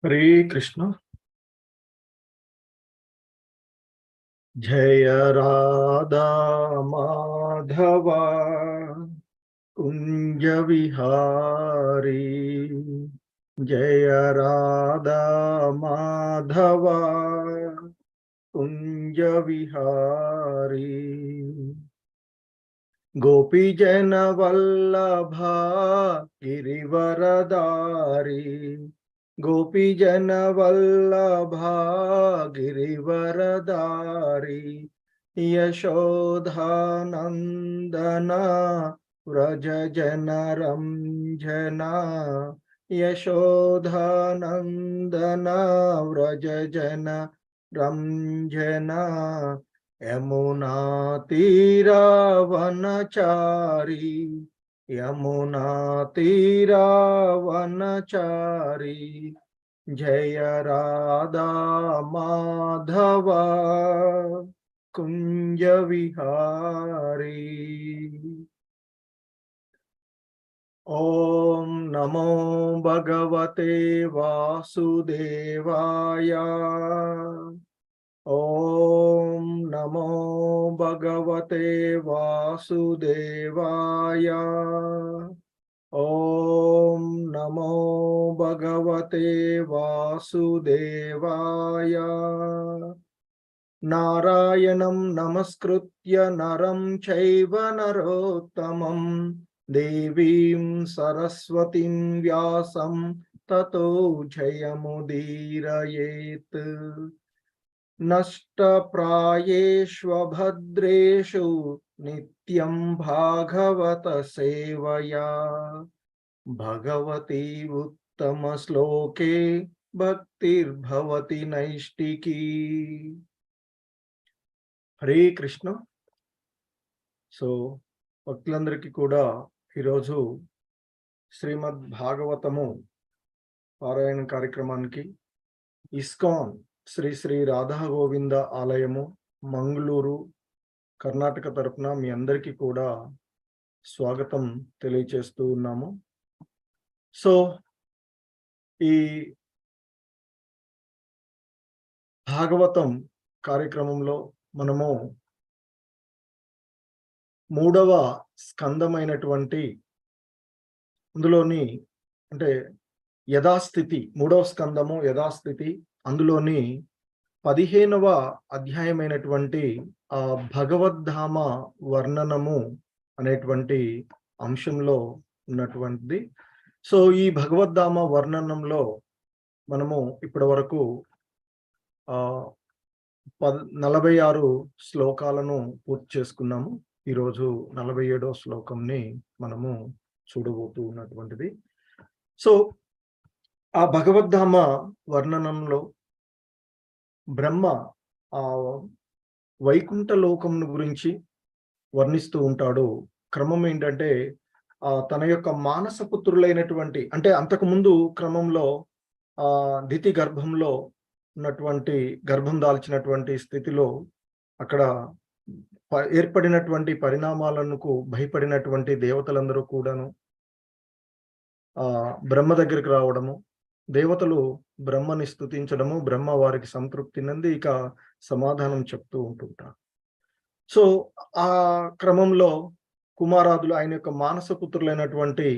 हरे कृष्ण। जय राधा माधवा कुंज विहारी। जय राधा माधवा कुंज विहारी। गोपी जन वल्लभा गिरिवरदारी। गोपी जन वल्लभा गिरिवरदारी। यशोधानंदना व्रज जन रंजना। यशोधानंदना व्रज जन रंजना। यमुना तीरा वनचारी। यमुना तीरा वनचारी। जय राधा माधवा कुंज विहारी। ओम नमो भगवते वासुदेवाय। ओम नमो भगवते वासुदेवाय। ओम नमो भगवते वासुदेवाय। नारायणं नमस्कृत्य नरं चैव नरोत्तमं देवीं सरस्वतीं व्यासं ततो जयमुदीरयेत्। नष्टप्रायेष्वभद्रेषु नित्यं भागवत सेवया। भगवती उत्तमश्लोके भक्तिर्भवति नैष्टिकी। హరే కృష్ణ. సో భక్తులందరికీ కూడా ఈరోజు శ్రీమద్ భాగవతము పారాయణ కార్యక్రమానికి ఇస్కాన్ శ్రీ శ్రీ రాధా గోవింద ఆలయము మంగళూరు కర్ణాటక తరపున మీ అందరికీ కూడా స్వాగతం తెలియచేస్తూ ఉన్నాము. సో ఈ భాగవతం కార్యక్రమంలో మనము 3వ స్కందమైనటువంటి అందులోని అంటే యథాస్థితి 3వ స్కందము యథాస్థితి అందులోని 15వ అధ్యాయమైనటువంటి ఆ భగవద్ధామ వర్ణనము అనేటువంటి అంశంలో ఉన్నటువంటిది. సో ఈ భగవద్ధామ వర్ణనంలో మనము ఇప్పటి వరకు 46 శ్లోకాలను పూర్తి చేసుకున్నాము. ఈరోజు 47వ శ్లోకంని మనము చూడబోతూ ఉన్నటువంటిది. సో ఆ భగవద్ధామ వర్ణనంలో బ్రహ్మ ఆ వైకుంఠ లోకం గురించి వర్ణిస్తూ ఉంటాడు. క్రమం ఏంటంటే తన యొక్క మానస పుత్రులైనటువంటి అంటే అంతకుముందు క్రమంలో దితి గర్భంలో ఉన్నటువంటి గర్భం దాల్చినటువంటి స్థితిలో అక్కడ ఏర్పడినటువంటి పరిణామాలకు భయపడినటువంటి దేవతలందరూ కూడాను బ్రహ్మ దగ్గరికి రావడము, దేవతలు బ్రహ్మని స్తుతించడము, బ్రహ్మ వారికి సంతృప్తి నంది ఇక సమాధానం చెప్తూ ఉంటుంటారు. సో ఆ క్రమంలో కుమారాదులు ఆయన యొక్క మానస పుత్రులైనటువంటి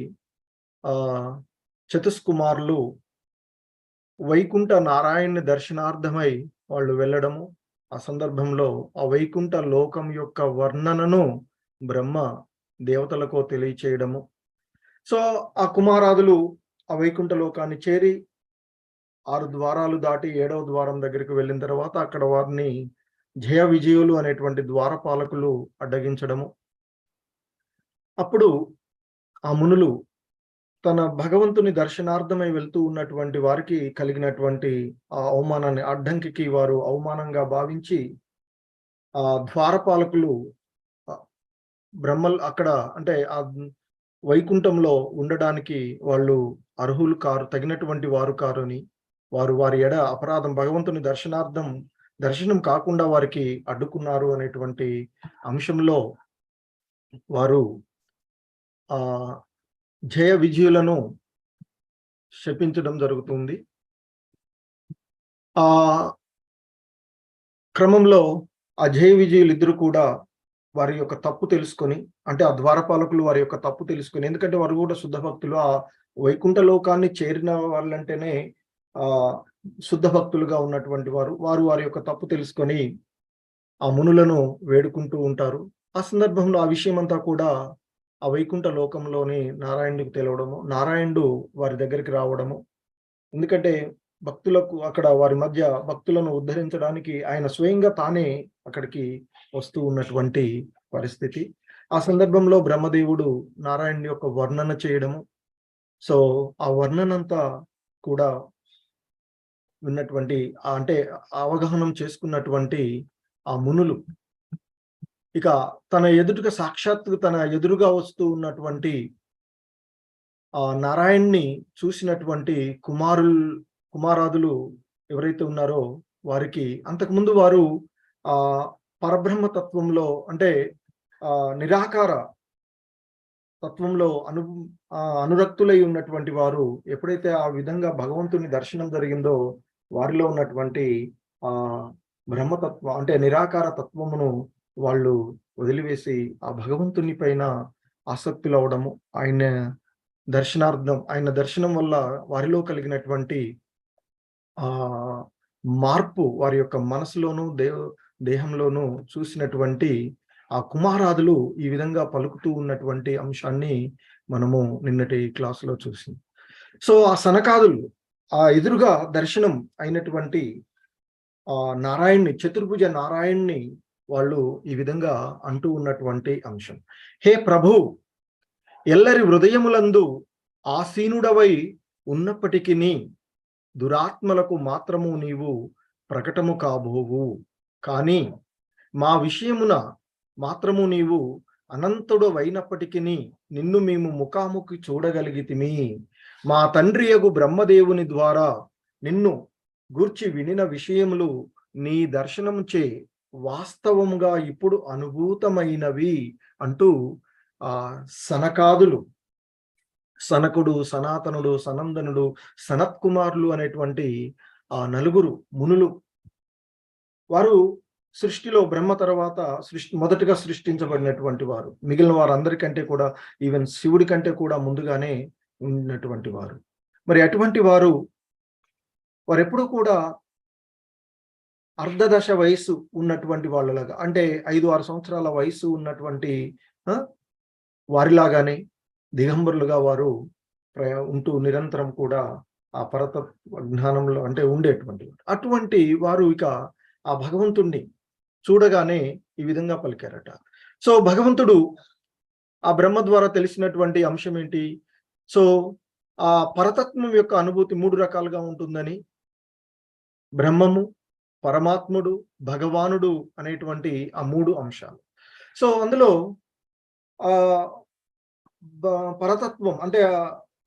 చతుష్కుమారులు వైకుంఠ నారాయణ్ణి దర్శనార్థమై వాళ్ళు వెళ్ళడము, ఆ సందర్భంలో ఆ వైకుంఠ లోకం యొక్క వర్ణనను బ్రహ్మ దేవతలకు తెలియచేయడము. సో ఆ కుమారాదులు ఆ వైకుంఠ లోకాన్ని చేరి 6 ద్వారాలు దాటి 7వ ద్వారం దగ్గరికి వెళ్ళిన తర్వాత అక్కడ వారిని జయ విజయులు అనేటువంటి ద్వారపాలకులు అడ్డగించడము. అప్పుడు ఆ మునులు తన భగవంతుని దర్శనార్థమై వెళ్తూ ఉన్నటువంటి వారికి కలిగినటువంటి ఆ అవమానాన్ని అడ్డంకికి వారు అవమానంగా భావించి ఆ ద్వారపాలకులు బ్రహ్మల్ అక్కడ అంటే ఆ వైకుంఠంలో ఉండడానికి వాళ్ళు అర్హులు కారు, తగినటువంటి వారు కారు అని వారి ఎడ అపరాధం భగవంతుని దర్శనం కాకుండా వారికి అడ్డుకున్నారు అనేటువంటి అంశంలో వారు జయ విజయులను శపించడం జరుగుతుంది. ఆ క్రమంలో ఆ జయ విజయులిద్దరూ కూడా వారి యొక్క తప్పు తెలుసుకొని, అంటే ఆ ద్వారపాలకులు వారి యొక్క తప్పు తెలుసుకొని, ఎందుకంటే వారు కూడా శుద్ధ భక్తులు. ఆ వైకుంఠ లోకాన్ని చేరిన వాళ్ళంటేనే ఆహ్, శుద్ధ భక్తులుగా ఉన్నటువంటి వారు. వారు వారి యొక్క తప్పు తెలుసుకొని ఆ మునులను వేడుకుంటూ ఉంటారు. ఆ సందర్భంలో ఆ విషయమంతా కూడా ఆ వైకుంఠ లోకంలోని నారాయణుడికి తెలవడము, నారాయణుడు వారి దగ్గరికి రావడము. ఎందుకంటే భక్తులకు అక్కడ వారి మధ్య భక్తులను ఉద్ధరించడానికి ఆయన స్వయంగా తానే అక్కడికి వస్తూ ఉన్నటువంటి పరిస్థితి. ఆ సందర్భంలో బ్రహ్మదేవుడు నారాయణుని యొక్క వర్ణన చేయడము. సో, ఆ వర్ణనంతా కూడా విన్నటువంటి అంటే అవగాహనం చేసుకున్నటువంటి ఆ మునులు ఇక తన ఎదుటగా సాక్షాత్తు తన ఎదురుగా వస్తూ ఉన్నటువంటి నారాయణ్‌ని చూసినటువంటి కుమారాదులు ఎవరైతే ఉన్నారో వారికి అంతకుముందు వారు ఆహ్, పరబ్రహ్మ తత్వంలో అంటే నిరాకార తత్వంలో అనురక్తులై ఉన్నటువంటి వారు ఎప్పుడైతే ఆ విధంగా భగవంతుని దర్శనం జరిగిందో వారిలో ఉన్నటువంటి ఆహ్, బ్రహ్మతత్వం అంటే నిరాకార తత్వమును వాళ్ళు వదిలివేసి ఆ భగవంతుని పైన ఆసక్తులవ్వడము, ఆయన దర్శనం వల్ల వారిలో కలిగినటువంటి ఆహ్, మార్పు వారి యొక్క మనసులోను, దేహంలోను చూసినటువంటి ఆ కుమారాదులు ఈ విధంగా పలుకుతూ ఉన్నటువంటి అంశాన్ని మనము నిన్నటి క్లాస్‌లో చూసాం. సో, ఆ సనకాదులు ఆ ఎదురుగా దర్శనం అయినటువంటి చతుర్భుజ నారాయణ్‌ని వాళ్ళు ఈ విధంగా అంటూ ఉన్నటువంటి అంశం. హే ప్రభూ! ఎల్లరి హృదయములందు ఆసీనుడవై ఉన్నప్పటికిని దురాత్మలకు మాత్రము నీవు ప్రకటము కాబోవు. కానీ మా విషయమున మాత్రము నీవు అనంతుడవైనప్పటికిని నిన్ను మేము ముఖాముఖి చూడగలిగితిమి. మా తండ్రియగు బ్రహ్మదేవుని ద్వారా నిన్ను గూర్చి వినిన విషయములు నీ దర్శనముచే వాస్తవముగా ఇప్పుడు అనుభూతమైనవి అంటూ సనకాదులు, సనకుడు, సనాతనుడు, సనందనుడు, సనత్కుమారులు అనేటువంటి ఆ నలుగురు మునులు వారు సృష్టిలో బ్రహ్మ తర్వాత మొదటగా సృష్టించబడినటువంటి వారు. మిగిలిన వారందరికంటే కూడా ఈవెన్ శివుడి కంటే కూడా ముందుగానే ఉన్నటువంటి వారు. మరి అటువంటి వారెప్పుడూ కూడా అర్ధదశ వయస్సు ఉన్నటువంటి వాళ్ళలాగా అంటే 5, 6 సంవత్సరాల వయస్సు ఉన్నటువంటి వారిలాగానే దిగంబరులుగా వారు ఉంటూ నిరంతరం కూడా ఆ పరతత్వ జ్ఞానంలో అంటే ఉండేటువంటి అటువంటి వారు ఇక ఆ భగవంతుణ్ణి చూడగానే ఈ విధంగా పలికారట. సో, భగవంతుడు ఆ బ్రహ్మ ద్వారా తెలిసినటువంటి అంశం ఏంటి? సో, ఆ పరతత్వం యొక్క అనుభూతి 3 రకాలుగా ఉంటుందని, బ్రహ్మము, పరమాత్ముడు, భగవానుడు అనేటువంటి ఆ 3 అంశాలు. సో, అందులో ఆహ్, పరతత్వం అంటే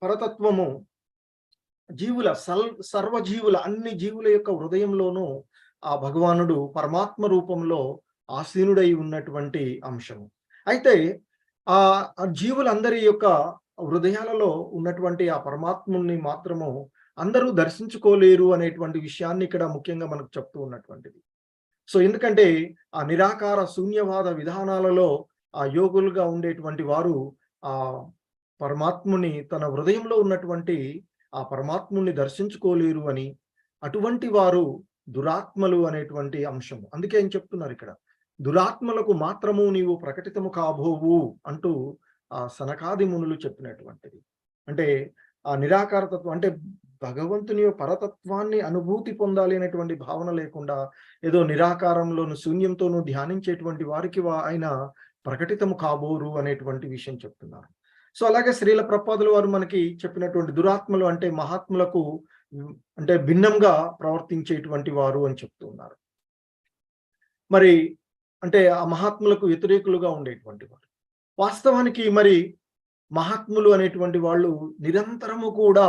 పరతత్వము సర్వజీవుల అన్ని జీవుల యొక్క హృదయంలోనూ ఆ భగవానుడు పరమాత్మ రూపంలో ఆసీనుడై ఉన్నటువంటి అంశము. అయితే ఆ జీవులందరి యొక్క హృదయాలలో ఉన్నటువంటి ఆ పరమాత్ముని మాత్రము అందరూ దర్శించుకోలేరు అనేటువంటి విషయాన్ని ఇక్కడ ముఖ్యంగా మనకు చెప్తూ ఉన్నటువంటిది. సో, ఎందుకంటే ఆ నిరాకార శూన్యవాద విధానాలలో ఆ యోగులుగా ఉండేటువంటి వారు ఆ పరమాత్ముని తన హృదయంలో ఉన్నటువంటి ఆ పరమాత్ముని దర్శించుకోలేరు అని, అటువంటి వారు దురాత్మలు అనేటువంటి అంశం. అందుకే ఆయన చెప్తున్నారు ఇక్కడ. దురాత్మలకు మాత్రము నీవు ప్రకటితము కాబోవు అంటూ ఆ సనకాది మునులు చెప్పినటువంటిది. అంటే ఆ నిరాకార తత్వం అంటే భగవంతుని యొక్క పరతత్వాన్ని అనుభూతి పొందాలి అనేటువంటి భావన లేకుండా ఏదో నిరాకారంలోను శూన్యంతోను ధ్యానించేటువంటి వారికి ఆయన ప్రకటితము కాబోరు అనేటువంటి విషయం చెప్తున్నారు. సో, అలాగే శ్రీల ప్రభుపాదుల వారు మనకి చెప్పినటువంటి దురాత్మలు అంటే మహాత్ములకు అంటే భిన్నంగా ప్రవర్తించేటువంటి వారు అని చెప్తూ ఉన్నారు. మరి అంటే ఆ మహాత్ములకు వ్యతిరేకులుగా ఉండేటువంటి వారు. వాస్తవానికి మరి మహాత్ములు అనేటువంటి వాళ్ళు నిరంతరము కూడా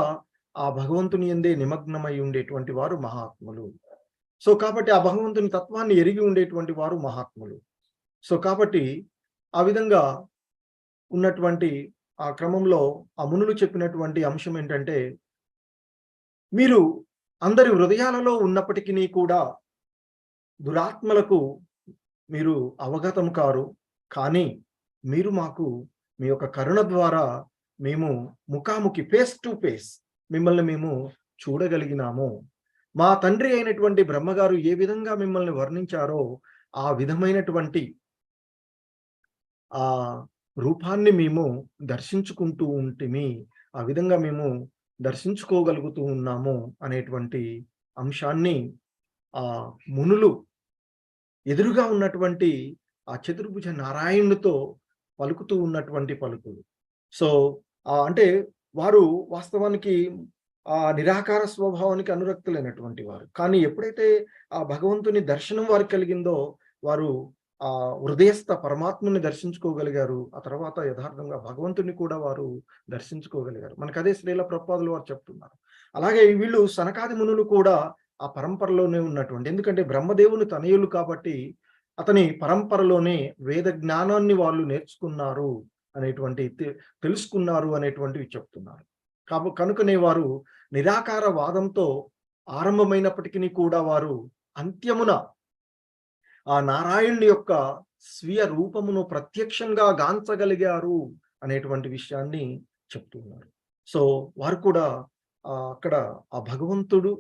ఆ భగవంతుని యందే నిమగ్నమై ఉండేటువంటి వారు మహాత్ములు. సో, కాబట్టి ఆ భగవంతుని తత్వాన్ని ఎరిగి ఉండేటువంటి వారు మహాత్ములు. సో, కాబట్టి ఆ విధంగా ఉన్నటువంటి ఆ క్రమంలో ఆ మునులు చెప్పినటువంటి అంశం ఏంటంటే, మీరు అందరి హృదయాలలో ఉన్నప్పటికీ కూడా దురాత్మలకు మీరు అవగతం కారు. కానీ మీరు మాకు మీ యొక్క కరుణ ద్వారా మేము ముఖాముఖి ఫేస్ టు ఫేస్ మిమ్మల్ని మేము చూడగలిగినాము. మా తండ్రి అయినటువంటి బ్రహ్మగారు ఏ విధంగా మిమ్మల్ని వర్ణించారో ఆ విధమైనటువంటి ఆ రూపాన్ని మేము దర్శించుకుంటూ ఉంటిమి. ఆ విధంగా మేము దర్శించుకోగలుగుతూ ఉన్నాము అనేటువంటి అంశాన్ని ఆ మునులు ఎదురుగా ఉన్నటువంటి ఆ చతుర్భుజ నారాయణునితో పలుకుతూ ఉన్నటువంటి పలుకులు. సో, అంటే వారు వాస్తవానికి నిరాకార స్వభావానికి అనురక్తులైనటువంటి వారు. కానీ ఎప్పుడైతే ఆ భగవంతుని దర్శనం వారికి కలిగిందో, వారు హృదయస్థ పరమాత్మని దర్శించుకోగలిగారు. ఆ తర్వాత యథార్థంగా భగవంతుడిని కూడా వారు దర్శించుకోగలిగారు. మనకదే శ్రీల ప్రభుపాదులు వారు చెప్తున్నారు. అలాగే వీళ్ళు సనకాది మునులు కూడా ఆ పరంపరలోనే ఉన్నటువంటి, ఎందుకంటే బ్రహ్మదేవుని తనయులు కాబట్టి అతని పరంపరలోనే వేద జ్ఞానాన్ని వాళ్ళు నేర్చుకున్నారు అనేటువంటి తెలుసుకున్నారు అనేటువంటివి చెప్తున్నారు. కనుకనే వారు నిరాకార వాదంతో ఆరంభమైనప్పటికీ కూడా వారు అంత్యమున ఆ నారాయణుని యొక్క స్వీయ రూపమును ప్రత్యక్షంగా గాంచగలిగారు అనేటువంటి విషయాన్ని చెప్తున్నారు. సో వారు కూడా అక్కడ ఆ భగవంతుడు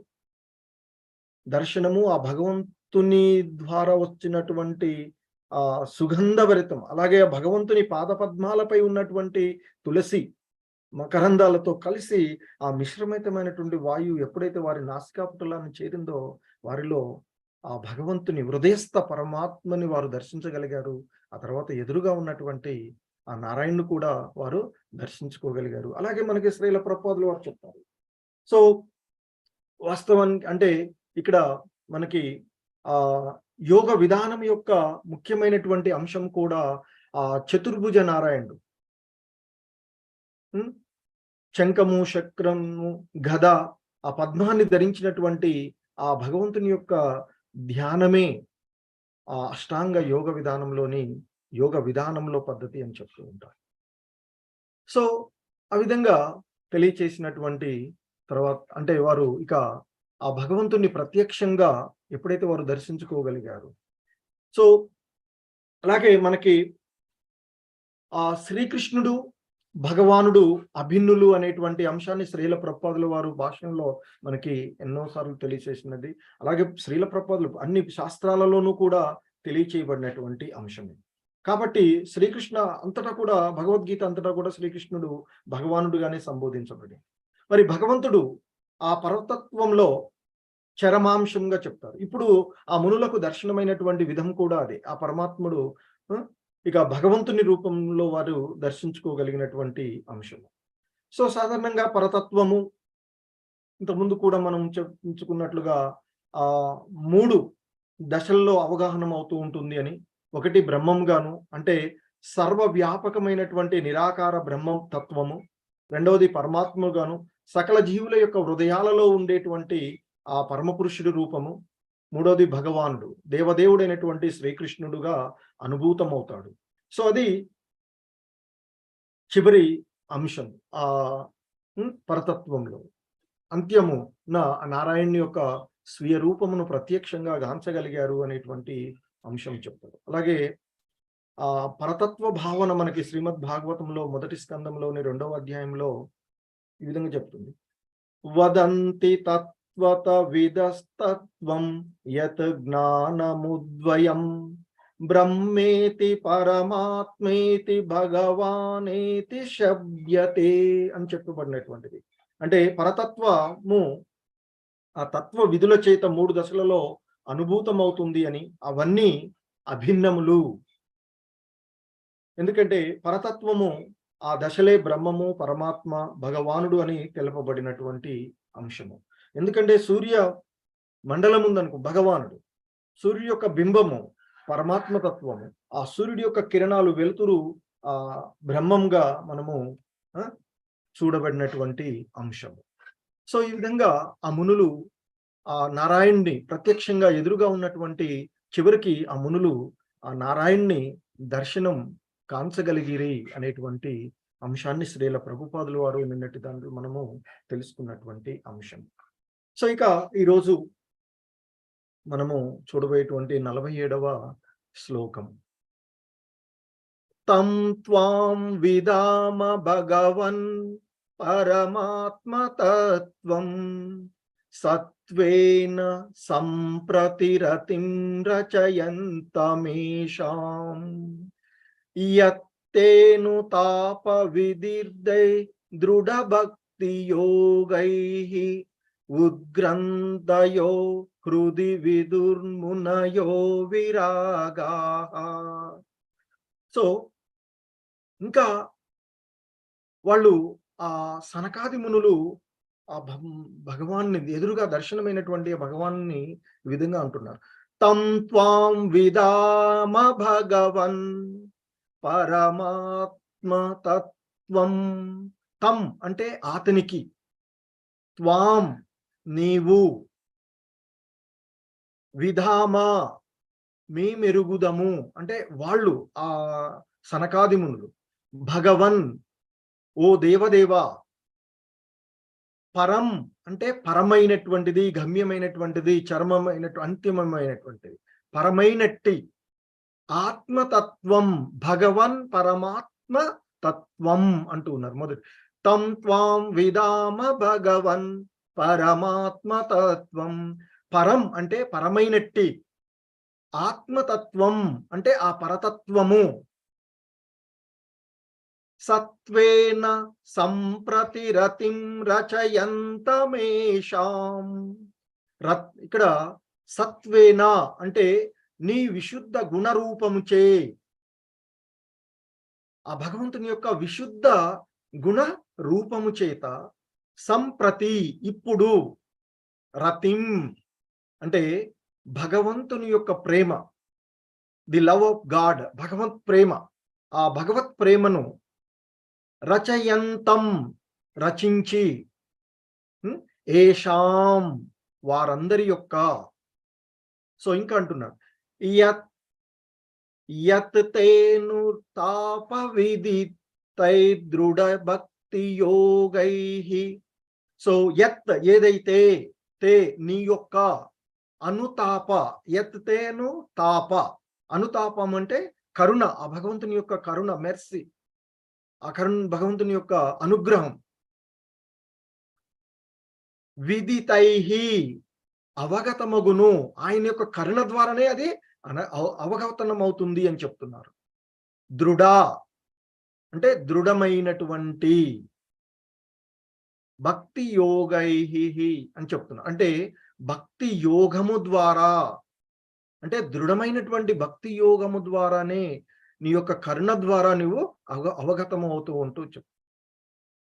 దర్శనము, ఆ భగవంతుని ద్వారా వచ్చినటువంటి సుగంధభరితం, అలాగే భగవంతుని పాదపద్మాలపై ఉన్నటువంటి తులసి మకరందాలతో కలిసి ఆ మిశ్రమితమైనటువంటి వాయువు ఎప్పుడైతే వారి నాసికాపుటలను చేరిందో, వారిలో ఆ భగవంతుని హృదయస్థ పరమాత్మని వారు దర్శించగలిగారు. ఆ తర్వాత ఎదురుగా ఉన్నటువంటి ఆ నారాయణుని కూడా వారు దర్శించుకోగలిగారు. అలాగే మనకి శ్రీల ప్రభుపాదులు వారు చెప్తారు. సో వాస్తవానికి అంటే ఇక్కడ మనకి యోగ విధానం యొక్క ముఖ్యమైనటువంటి అంశం కూడా చతుర్భుజ నారాయణుడు. శంఖము, చక్రము, గద, ఆ పద్మాన్ని ధరించినటువంటి ఆ భగవంతుని యొక్క ధ్యానమే ఆ అష్టాంగ యోగ విధానంలో పద్ధతి అని చెప్తూ ఉంటారు. సో ఆ విధంగా తెలియచేసినటువంటి తర్వాత అంటే వారు ఇక ఆ భగవంతుని ప్రత్యక్షంగా ఎప్పుడైతే వారు దర్శించుకోగలిగారు. సో అలాగే మనకి శ్రీకృష్ణుడు భగవానుడు అభిన్నులు అనేటువంటి అంశాన్ని శ్రీల ప్రభుపాదుల వారు భాషణంలో మనకి ఎన్నోసార్లు తెలియచేసినది. అలాగే శ్రీల ప్రభుపాదులు అన్ని శాస్త్రాలలోనూ కూడా తెలియచేయబడినటువంటి అంశమే. కాబట్టి శ్రీకృష్ణ అంతటా కూడా, భగవద్గీత అంతటా కూడా శ్రీకృష్ణుడు భగవానుడుగానే సంబోధించబడింది. మరి భగవంతుడు ఆ పరతత్వంలో చరమాంశంగా చెప్తారు. ఇప్పుడు ఆ మునులకు దర్శనమైనటువంటి విధం కూడా అదే. ఆ పరమాత్ముడు ఇక భగవంతుని రూపంలో వారు దర్శించుకోగలిగినటువంటి అంశం. సో సాధారణంగా పరతత్వము ఇంతకుముందు కూడా మనం చెప్పుకున్నట్లుగా 3 దశల్లో అవగాహన అవుతూ ఉంటుంది అని. ఒకటి బ్రహ్మం గాను, అంటే సర్వవ్యాపకమైనటువంటి నిరాకార బ్రహ్మం తత్వము. రెండవది పరమాత్మగాను, సకల జీవుల యొక్క హృదయాలలో ఉండేటువంటి ఆ పరమపురుషుడి రూపము. మూడవది భగవానుడు, దేవదేవుడైనటువంటి శ్రీకృష్ణుడుగా అనుభూతమవుతాడు. సో అది చివరి అంశం పరతత్వంలో. అంత్యము నారాయణుని యొక్క స్వీయ రూపమును ప్రత్యక్షంగా గాంచగలిగారు అనేటువంటి అంశం చెప్తారు. అలాగే పరతత్వ భావన మనకి శ్రీమద్ భాగవతంలో మొదటి స్కందంలోని 2వ అధ్యాయంలో ఈ విధంగా చెప్తుంది. వదంతి తత్వత విదస్తత్వం యత్ జ్ఞానముద్వయం బ్రహ్మేతి పరమాత్మేతి భగవానేతి శబ్యతే అని చెప్పబడినటువంటిది. అంటే పరతత్వము ఆ తత్వ విధుల చేత 3 దశలలో అనుభూతమవుతుంది అని, అవన్నీ అభిన్నములు. ఎందుకంటే పరతత్వము ఆ దశలే బ్రహ్మము, పరమాత్మ, భగవానుడు అని తెలుపబడినటువంటి అంశము. ఎందుకంటే సూర్య మండలం ఉందనుకో భగవానుడు, సూర్యుడి యొక్క బింబము పరమాత్మ తత్వము, ఆ సూర్యుడి యొక్క కిరణాలు వెలుతురు బ్రహ్మంగా మనము చూడబడినటువంటి అంశము. సో ఈ విధంగా ఆ మునులు ఆ నారాయణ్ణి ప్రత్యక్షంగా ఎదురుగా ఉన్నటువంటి చివరికి ఆ మునులు ఆ నారాయణ్ణి దర్శనం కాంచగలిగిరి అనేటువంటి అంశాన్ని శ్రీల ప్రభుపాదుల వారు నిన్నటి దాంట్లో మనము తెలుసుకున్నటువంటి అంశం. సో ఇక ఈరోజు మనము చూడబోయేటువంటి 47వ శ్లోకం. తం త్వాం విదామ భగవన్ పరమాత్మతత్వం సత్వేన సంప్రతిరతిం రచయంతమేషాం యత్తేను తాప విదిర్దై దృఢభక్తి యోగైః ఉద్గ్రంథయో హృది విదుర్మునయో విరాగాః. సో ఇంకా వాళ్ళు ఆ సనకాది మునులు ఆ భగవాన్ని ఎదురుగా దర్శనమైనటువంటి భగవాన్ని ఈ విధంగా అంటున్నారు. తం త్వాం విదామ భగవన్ పరమాత్మ తత్వం. తం అంటే అతనికి, త్వాం నీవు, విధామ మేమెరుగుదము అంటే వాళ్ళు ఆ సనకాది మునులు, భగవన్ ఓ దేవదేవా, పరం అంటే పరమైనటువంటిది, గమ్యమైనటువంటిది, అంతిమమైనటువంటిది, పరమైనట్టి ఆత్మతత్వం, భగవన్ పరమాత్మ తత్వం అంటూ ఉన్నారు. మొదటి తం త్వాం విదామ భగవన్ పరమాత్మ తత్వం. పరం అంటే పరమైనట్టి, ఆత్మతత్వం అంటే ఆ పరతత్వము, సత్వేన సంప్రతిరతిం రచయంతమేషాం. ఇక్కడ సత్వేన అంటే నీ విశుద్ధ గుణరూపముచే, ఆ భగవంతుని యొక్క విశుద్ధ గుణ రూపము చేత, సంప్రతి ఇప్పుడు, రతిం అంటే భగవంతుని యొక్క ప్రేమ, ది లవ్ ఆఫ్ గాడ్, భగవత్ ప్రేమ, ఆ భగవత్ ప్రేమను రచయంతం రచించి, ఏషాం వారందరి యొక్క. సో ఇంకా అంటున్నాడు, యత్ తేను తాప విదితై దృఢ భక్తి యోగైః. సో యత్ ఏదైతే, తే నీ యొక్క, అనుతాప, యత్ తేను తాప, అనుతాపం అంటే కరుణ, ఆ భగవంతుని యొక్క కరుణ, మెర్సీ, ఆ భగవంతుని యొక్క అనుగ్రహం, విదితైహి అవగతమగును, ఆయన యొక్క కరుణ ద్వారానే అది అవగతనం అవుతుంది అని చెప్తున్నారు. దృఢ అంటే దృఢమైనటువంటి, భక్తి యోగైహి అని చెప్తున్నారు. అంటే భక్తి యోగము ద్వారా, అంటే దృఢమైనటువంటి భక్తి యోగము ద్వారానే, నీ యొక్క కరుణ ద్వారా నువ్వు అవగతం అవుతూ ఉంటూ చెప్పు.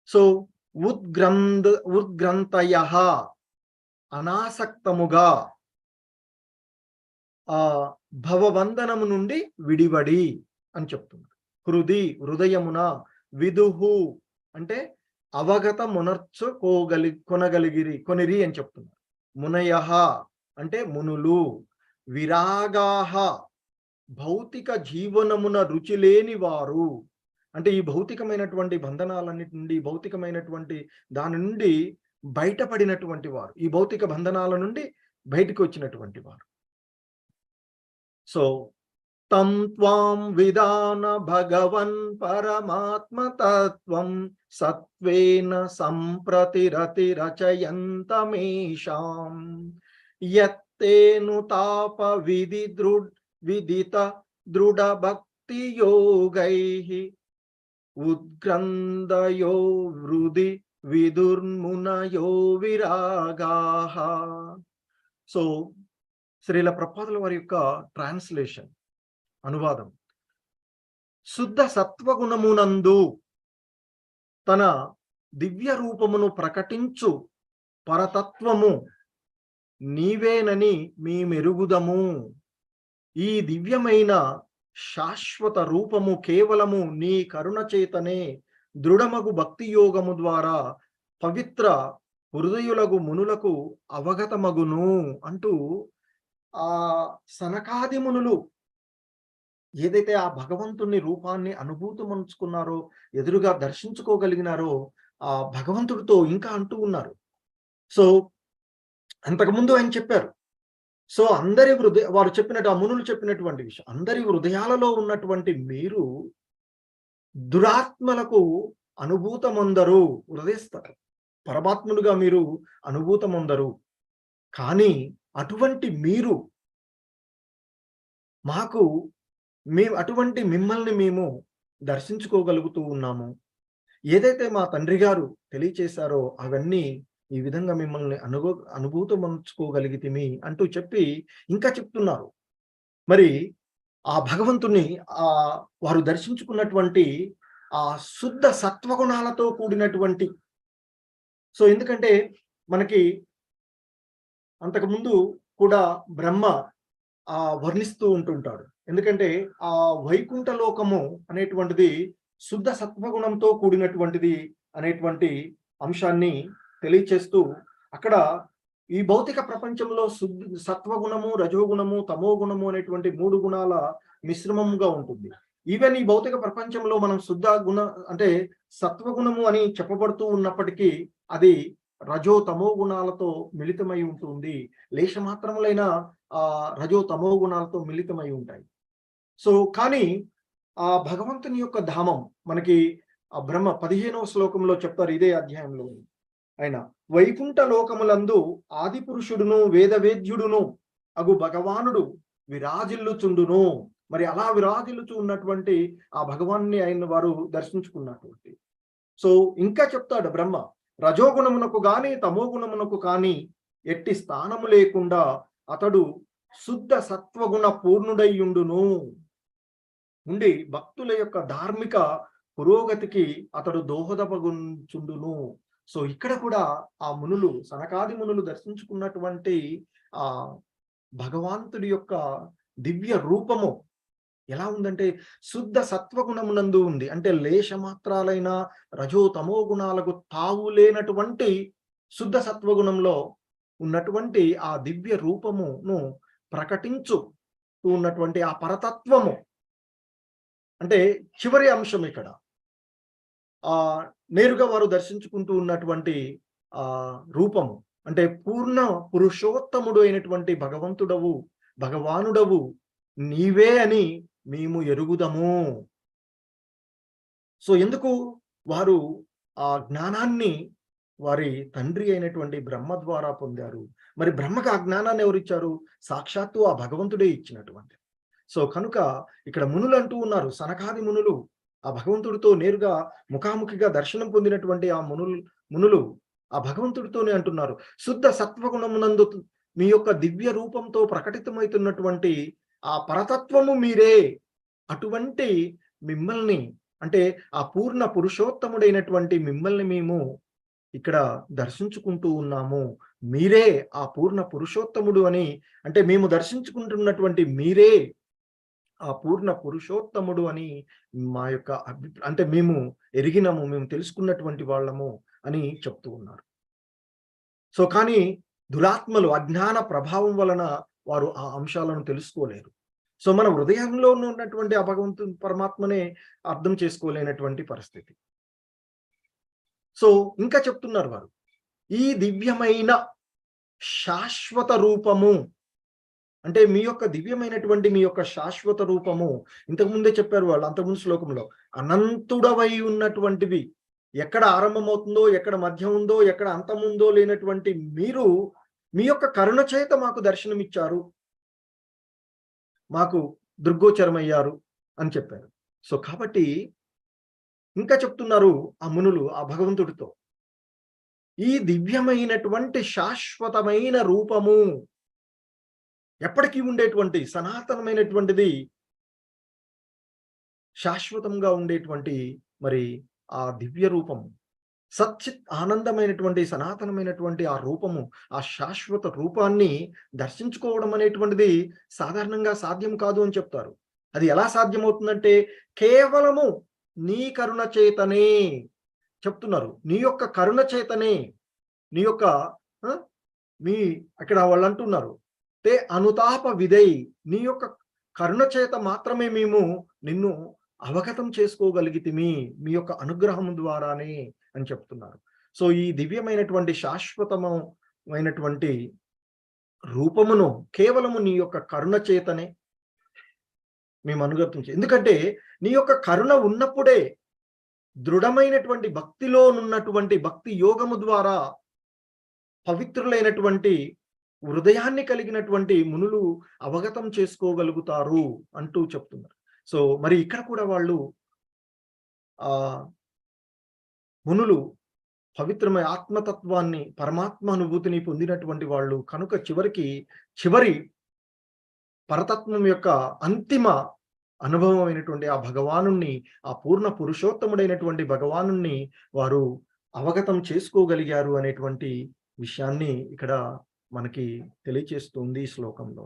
సో ఉద్గ్రంథయ అనాసక్తముగా, ఆ భవబంధనము నుండి విడివడి అని చెప్తున్నారు. హృదయమున, విదుహు అంటే కొనగలిగిరి అని చెప్తున్నారు. మునయః అంటే మునులు, విరాగాః భౌతిక జీవనమున రుచి లేని వారు, అంటే ఈ భౌతికమైనటువంటి బంధనాలన్నిటి నుండి, భౌతికమైనటువంటి దాని నుండి బయటపడినటువంటి వారు, ఈ భౌతిక బంధనాల నుండి బయటకు వచ్చినటువంటి వారు. సో తం త్వాం విదాన భగవన్ పరమాత్మ తత్వం సత్వేన సంప్రతిరతి రచయంతమేషాం యత్తేను తాప విదిత దృఢ భక్తి యోగైః ఉద్గ్రంథయో వృది విదుర్మునయో విరాగాః. సో శ్రీల ప్రభుపాదుల వారి యొక్క ట్రాన్స్లేషన్, అనువాదం. శుద్ధ సత్వగుణమునందు తన దివ్య రూపమును ప్రకటించు పరతత్వము నీవేనని మేమెరుగుదము. ఈ దివ్యమైన శాశ్వత రూపము కేవలము నీ కరుణ చేతనే దృఢమగు భక్తి యోగము ద్వారా పవిత్ర హృదయులగు మునులకు అవగతమగును అంటూ, ఆ సనకాది మునులు ఏదైతే ఆ భగవంతుని రూపాన్ని అనుభూతిమంచుకున్నారో, ఎదురుగా దర్శించుకోగలిగినారో, ఆ భగవంతుడితో ఇంకా అంటూ ఉన్నారు. సో అంతకుముందు ఆయన చెప్పారు. సో, వారు చెప్పినట్టు ఆ మునులు చెప్పినటువంటి విషయం. అందరి హృదయాలలో ఉన్నటువంటి మీరు దురాత్మలకు అనుభూతమొందరు. హృదయస్థ పరమాత్ములుగా మీరు అనుభూతమొందరు. కానీ అటువంటి మీరు మాకు అటువంటి మిమ్మల్ని మేము దర్శించుకోగలుగుతూ ఉన్నాము. ఏదైతే మా తండ్రి గారు తెలియచేశారో అవన్నీ ఈ విధంగా మిమ్మల్ని అనుభూతమంచుకోగలిగితిమి అంటూ చెప్పి ఇంకా చెప్తున్నారు. మరి ఆ భగవంతుని వారు దర్శించుకున్నటువంటి ఆ శుద్ధ సత్వగుణాలతో కూడినటువంటి ఎందుకంటే మనకి అంతకుముందు కూడా బ్రహ్మ వర్ణిస్తూ ఉంటుంటాడు. ఎందుకంటే ఆ వైకుంఠ లోకము అనేటువంటిది శుద్ధ సత్వగుణంతో కూడినటువంటిది అనేటువంటి అంశాన్ని తెలియచేస్తూ అక్కడ ఈ భౌతిక ప్రపంచంలో సత్వగుణము, రజోగుణము, తమో గుణము అనేటువంటి 3 గుణాల మిశ్రమముగా ఉంటుంది. ఈవెన్ ఈ భౌతిక ప్రపంచంలో మనం శుద్ధ గుణ అంటే సత్వగుణము అని చెప్పబడుతూ ఉన్నప్పటికీ అది రజో తమో గుణాలతో మిళితమై ఉంటుంది. లేశ మాత్రములైన రజో తమో గుణాలతో మిళితమై ఉంటాయి. కానీ ఆ భగవంతుని యొక్క ధామం మనకి ఆ బ్రహ్మ 15వ శ్లోకంలో చెప్తారు ఇదే అధ్యాయంలో. ఆయన వైకుంఠ లోకములందు ఆది పురుషుడును వేదవేద్యుడును అగు భగవానుడు విరాజిల్లుచుండును. మరి అలా విరాజిల్లుచు ఉన్నటువంటి ఆ భగవాన్ని ఆయన వారు దర్శించుకున్నటువంటి. ఇంకా చెప్తాడు బ్రహ్మ, రజోగుణమునకు గాని తమో గుణమునకు కానీ ఎట్టి స్థానము లేకుండా అతడు శుద్ధ సత్వగుణ పూర్ణుడయ్యుండును. ఉండి భక్తుల యొక్క ధార్మిక పురోగతికి అతడు దోహదపగుచుండును. ఇక్కడ కూడా ఆ మునులు, సనకాది మునులు దర్శించుకున్నటువంటి ఆ భగవంతుడి యొక్క దివ్య రూపము ఎలా ఉందంటే శుద్ధ సత్వగుణమునందు ఉంది. అంటే లేశ మాత్రాలైన రజో తమో గుణాలకు తావు లేనటువంటి శుద్ధ సత్వగుణంలో ఉన్నటువంటి ఆ దివ్య రూపమును ప్రకటించు ఉన్నటువంటి ఆ పరతత్వము అంటే చివరి అంశం ఇక్కడ నేరుగా వారు దర్శించుకుంటూ ఉన్నటువంటి రూపము అంటే పూర్ణ పురుషోత్తముడు అయినటువంటి భగవానుడవు నీవే అని మేము ఎరుగుదము. ఎందుకు వారు ఆ జ్ఞానాన్ని వారి తండ్రి అయినటువంటి బ్రహ్మ ద్వారా పొందారు. మరి బ్రహ్మకు ఆ జ్ఞానాన్ని ఎవరిచ్చారు? సాక్షాత్తు ఆ భగవంతుడే ఇచ్చినటువంటి. కనుక ఇక్కడ మునులు అంటూ ఉన్నారు, సనకాది మునులు ఆ భగవంతుడితో నేరుగా ముఖాముఖిగా దర్శనం పొందినటువంటి ఆ మునులు ఆ భగవంతుడితోనే అంటున్నారు, శుద్ధ సత్వగుణమునందు మీ యొక్క దివ్య రూపంతో ప్రకటితమవుతున్నటువంటి ఆ పరతత్వము మీరే. అటువంటి మిమ్మల్ని అంటే ఆ పూర్ణ పురుషోత్తముడైనటువంటి మిమ్మల్ని మేము ఇక్కడ దర్శించుకుంటూ ఉన్నాము. మీరే ఆ పూర్ణ పురుషోత్తముడు అని అంటే మేము దర్శించుకుంటున్నటువంటి మీరే ఆ పూర్ణ పురుషోత్తముడు అని మా యొక్క అంటే మేము ఎరిగినము, మేము తెలుసుకున్నటువంటి వాళ్ళము అని చెప్తూ ఉన్నారు. కానీ దురాత్మలు అజ్ఞాన ప్రభావం వలన వారు ఆ అంశాలను తెలుసుకోలేరు. మన హృదయంలో ఉన్నటువంటి ఆ భగవంతుని పరమాత్మనే అర్థం చేసుకోలేనటువంటి పరిస్థితి. ఇంకా చెప్తున్నారు వారు, ఈ దివ్యమైన శాశ్వత రూపము అంటే మీ యొక్క దివ్యమైనటువంటి మీ యొక్క శాశ్వత రూపము ఇంతకుముందే చెప్పారు వాళ్ళు అంతకుముందు శ్లోకంలో, అనంతుడవై ఉన్నటువంటివి ఎక్కడ ఆరంభమవుతుందో, ఎక్కడ మధ్య ఉందో, ఎక్కడ అంతం ఉందో లేనటువంటి మీరు మీ యొక్క కరుణ చేత మాకు దర్శనమిచ్చారు, మాకు దృగ్గోచరమయ్యారు అని చెప్పారు. కాబట్టి ఇంకా చెప్తున్నారు ఆ మునులు ఆ భగవంతుడితో, ఈ దివ్యమైనటువంటి శాశ్వతమైన రూపము ఎప్పటికీ ఉండేటువంటి సనాతనమైనటువంటిది, శాశ్వతంగా ఉండేటువంటి మరి ఆ దివ్య రూపము, సచ్చిత్ ఆనందమైనటువంటి సనాతనమైనటువంటి ఆ రూపము, ఆ శాశ్వత రూపాన్ని దర్శించుకోవడం అనేటువంటిది సాధారణంగా సాధ్యం కాదు అని చెప్తారు. అది ఎలా సాధ్యమవుతుందంటే కేవలము నీ కరుణ చేతనే చెప్తున్నారు. నీ యొక్క కరుణ చేతనే, నీ యొక్క అక్కడ వాళ్ళు అంటున్నారు, తే అనుతాప విధై, నీ యొక్క కరుణ చేత మాత్రమే మేము నిన్ను అవగతం చేసుకోగలిగితిమి, మీ యొక్క అనుగ్రహం ద్వారానే అని చెప్తున్నారు. ఈ దివ్యమైనటువంటి శాశ్వతమైనటువంటి రూపమును కేవలము నీ యొక్క కరుణ చేతనే మేము అనుగతించి, ఎందుకంటే నీ యొక్క కరుణ ఉన్నప్పుడే దృఢమైనటువంటి భక్తిలో ఉన్నటువంటి భక్తి యోగము ద్వారా పవిత్రులైనటువంటి హృదయాన్ని కలిగినటువంటి మునులు అవగతం చేసుకోగలుగుతారు అంటూ చెప్తున్నారు. సో మరి ఇక్కడ కూడా వాళ్ళు ఆ మునులు పవిత్రమైన ఆత్మతత్వాన్ని, పరమాత్మ అనుభూతిని పొందినటువంటి వాళ్ళు కనుక చివరి పరతత్వం యొక్క అంతిమ అనుభవమైనటువంటి ఆ భగవానుణ్ణి, ఆ పూర్ణ పురుషోత్తముడైనటువంటి భగవానుణ్ణి వారు అవగతం చేసుకోగలిగారు అనేటువంటి విషయాన్ని ఇక్కడ మనకి తెలియచేస్తుంది ఈ శ్లోకంలో.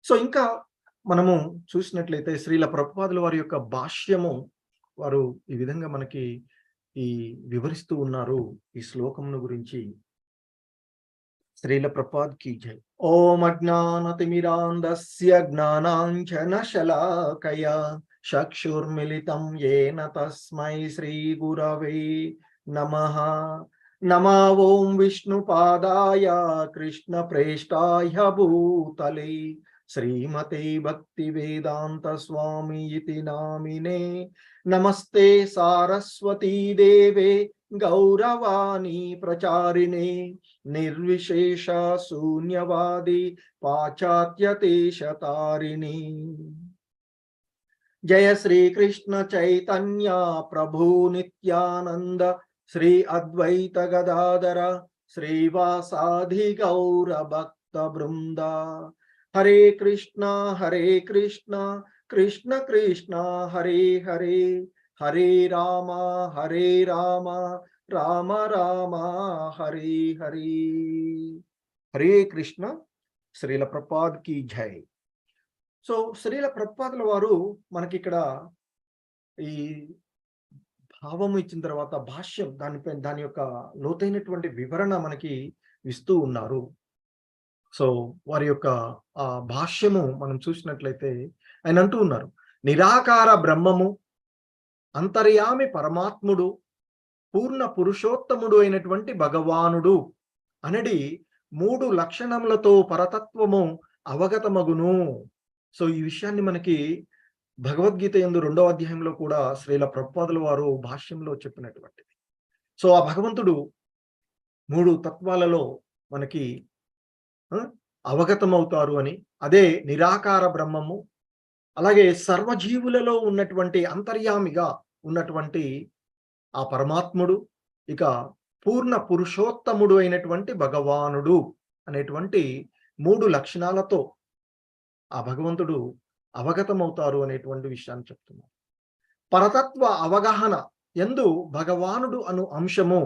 సో ఇంకా మనము చూసినట్లయితే శ్రీల ప్రభుపాదుల వారి యొక్క భాష్యము వారు ఈ విధంగా మనకి వివరిస్తూ ఉన్నారు ఈ శ్లోకమును గురించి. శ్రీల ప్రభుపాద్ కీ జై. ఓం అజ్ఞానతిమిరాంధస్య జ్ఞానాంజనశలాకయా చక్షుర్మిలితం యేన తస్మై శ్రీ గురవే నమః. నమో ఓం విష్ణుపాదాయ కృష్ణ ప్రేష్టాయ భూతలే శ్రీమతే భక్తి వేదాంత స్వామి ఇతి నామినే. నమస్తే సారస్వతీ దేవే గౌరవాణి ప్రచారిణే నిర్విశేష శూన్యవాది పాశ్చాత్యదేశతారిణి. జయ శ్రీ కృష్ణ చైతన్య ప్రభు నిత్యానంద శ్రీ అద్వైత గదాధర శ్రీవాసాది గౌర భక్త బృంద. హరే కృష్ణ కృష్ణ కృష్ణ హరే హరే, హరే రామ రామ రామ హరే హరే. హరే కృష్ణ. శ్రీల ప్రభుపాద్ కీ జై. సో శ్రీల ప్రభుపాదుల వారు మనకి ఇక్కడ ఈ భావము ఇచ్చిన తర్వాత భాష్యం దాని యొక్క లోతైనటువంటి వివరణ మనకి ఇస్తూ ఉన్నారు. సో వారి యొక్క ఆ భాష్యము మనం చూసినట్లయితే ఆయన అంటూ ఉన్నారు, నిరాకార బ్రహ్మము, అంతర్యామి పరమాత్ముడు, పూర్ణ పురుషోత్తముడు అయినటువంటి భగవానుడు అనేది 3 లక్షణములతో పరతత్వము అవగతమగును. సో ఈ విషయాన్ని మనకి భగవద్గీత యందు 2వ అధ్యాయంలో కూడా శ్రీల ప్రభుపాదుల వారు భాష్యంలో చెప్పినటువంటిది. సో ఆ భగవంతుడు 3 తత్వాలలో మనకి అవగతమవుతారు అని, అదే నిరాకార బ్రహ్మము, అలాగే సర్వజీవులలో ఉన్నటువంటి అంతర్యామిగా ఉన్నటువంటి ఆ పరమాత్ముడు, ఇక పూర్ణ పురుషోత్తముడు అయినటువంటి భగవానుడు అనేటువంటి 3 లక్షణాలతో ఆ భగవంతుడు అవగతమవుతారు అనేటువంటి విషయాన్ని చెప్తున్నారు. పరతత్వ అవగాహన యందు భగవానుడు అను అంశము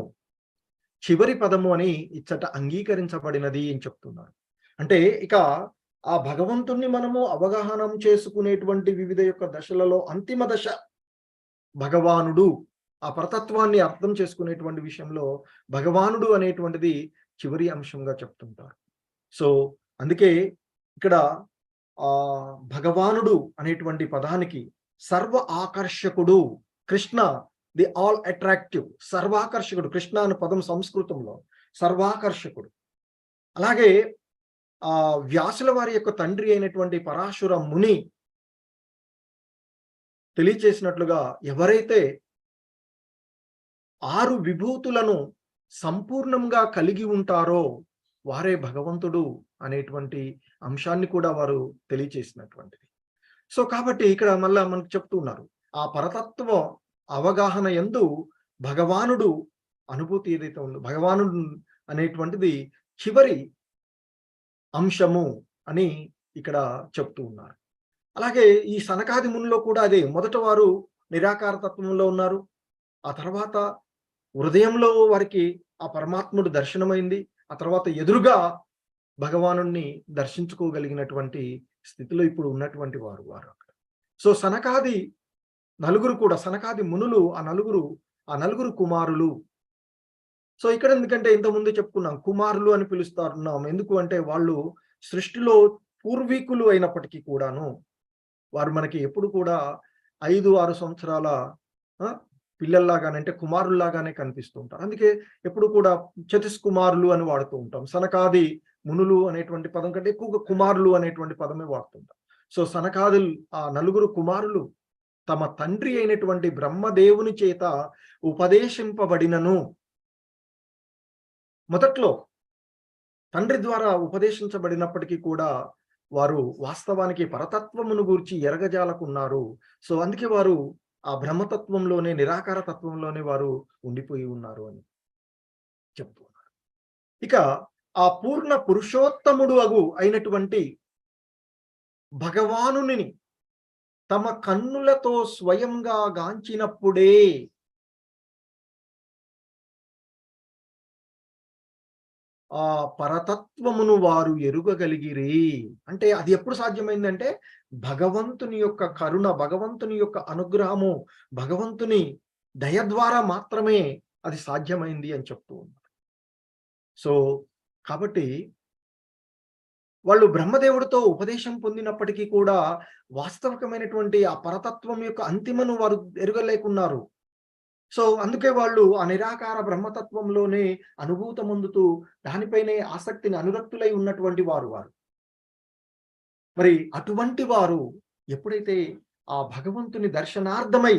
చివరి పదము అని ఇచ్చట అంగీకరించబడినది అని చెప్తున్నారు. అంటే ఇక ఆ భగవంతుణ్ణి మనము అవగాహనం చేసుకునేటువంటి వివిధ యొక్క దశలలో అంతిమ దశ భగవానుడు. ఆ పరతత్వాన్ని అర్థం చేసుకునేటువంటి విషయంలో భగవానుడు అనేటువంటిది చివరి అంశంగా చెప్తుంటారు. సో అందుకే ఇక్కడ ఆ భగవానుడు అనేటువంటి పదానికి సర్వ ఆకర్షకుడు, కృష్ణ ది ఆల్ అట్రాక్టివ్, సర్వాకర్షకుడు. కృష్ణ అనే పదం సంస్కృతంలో సర్వాకర్షకుడు. అలాగే ఆ వ్యాసుల వారి యొక్క తండ్రి అయినటువంటి పరాశుర ముని తెలియచేసినట్లుగా ఎవరైతే 6 విభూతులను సంపూర్ణంగా కలిగి ఉంటారో వారే భగవంతుడు అనేటువంటి అంశాన్ని కూడా వారు తెలియచేసినటువంటిది. సో కాబట్టి ఇక్కడ మళ్ళా మనకు చెప్తున్నారు, ఆ పరతత్వ అవగాహన యందు భగవానుడు అనుభూతి ఏదైతే ఉందో, భగవానుడు అనేటువంటిది చివరి అంశము అని ఇక్కడ చెప్తూ ఉన్నారు. అలాగే ఈ సనకాది మునిలో కూడా అదే, మొదట వారు నిరాకార తత్వంలో ఉన్నారు, ఆ తర్వాత హృదయంలో వారికి ఆ పరమాత్ముడు దర్శనమైంది, ఆ తర్వాత ఎదురుగా భగవానుణ్ణి దర్శించుకోగలిగినటువంటి స్థితిలో ఇప్పుడు ఉన్నటువంటి వారు అక్కడ. సో సనకాది నలుగురు కూడా, సనకాది మునులు ఆ నలుగురు కుమారులు. సో ఇక్కడ ఎందుకంటే ఇంతకుముందు చెప్పుకున్నాం కుమారులు అని పిలుస్తున్నాం, ఎందుకు అంటే వాళ్ళు సృష్టిలో పూర్వీకులు అయినప్పటికీ కూడాను వారు మనకి ఎప్పుడు కూడా 5-6 సంవత్సరాల పిల్లల్లాగానే, అంటే కుమారుల్లాగానే కనిపిస్తూ ఉంటారు. అందుకే ఎప్పుడు కూడా చతుష్కుమారులు అని వాడుతూ ఉంటాం. సనకాది మునులు అనేటువంటి పదం కంటే ఎక్కువగా కుమారులు అనేటువంటి పదమే వాడుతుంటాం. సో సనకాదులు ఆ నలుగురు కుమారులు తమ తండ్రి అయినటువంటి బ్రహ్మదేవుని చేత ఉపదేశింపబడినను, మొదట్లో తండ్రి ద్వారా ఉపదేశించబడినప్పటికీ కూడా వారు వాస్తవానికి పరతత్వమును గూర్చి ఎరగజాలకున్నారు. సో అందుకే వారు ఆ బ్రహ్మతత్వంలోనే, నిరాకార తత్వంలోనే వారు ఉండిపోయి ఉన్నారు అని చెప్తూ ఉన్నారు. ఇక ఆ పూర్ణ పురుషోత్తముడు అయినటువంటి భగవానుని తమ కన్నులతో స్వయంగా గాంచినప్పుడే ఆ పరతత్వమును వారు ఎరుగగలిగిరి. అంటే అది ఎప్పుడు సాధ్యమైందంటే భగవంతుని యొక్క కరుణ, భగవంతుని యొక్క అనుగ్రహము, భగవంతుని దయ ద్వారా మాత్రమే అది సాధ్యమైంది అని చెప్తూ ఉన్నారు. సో కాబట్టి వాళ్ళు బ్రహ్మదేవుడితో ఉపదేశం పొందినప్పటికీ కూడా వాస్తవికమైనటువంటి ఆ పరతత్వం యొక్క అంతిమను వారు ఎరుగలేకున్నారు. సో అందుకే వాళ్ళు ఆ నిరాకార బ్రహ్మతత్వంలోనే అనుభూతమొందుతూ దానిపైనే ఆసక్తిని అనురక్తులై ఉన్నటువంటి వారు. మరి అటువంటి వారు ఎప్పుడైతే ఆ భగవంతుని దర్శనార్థమై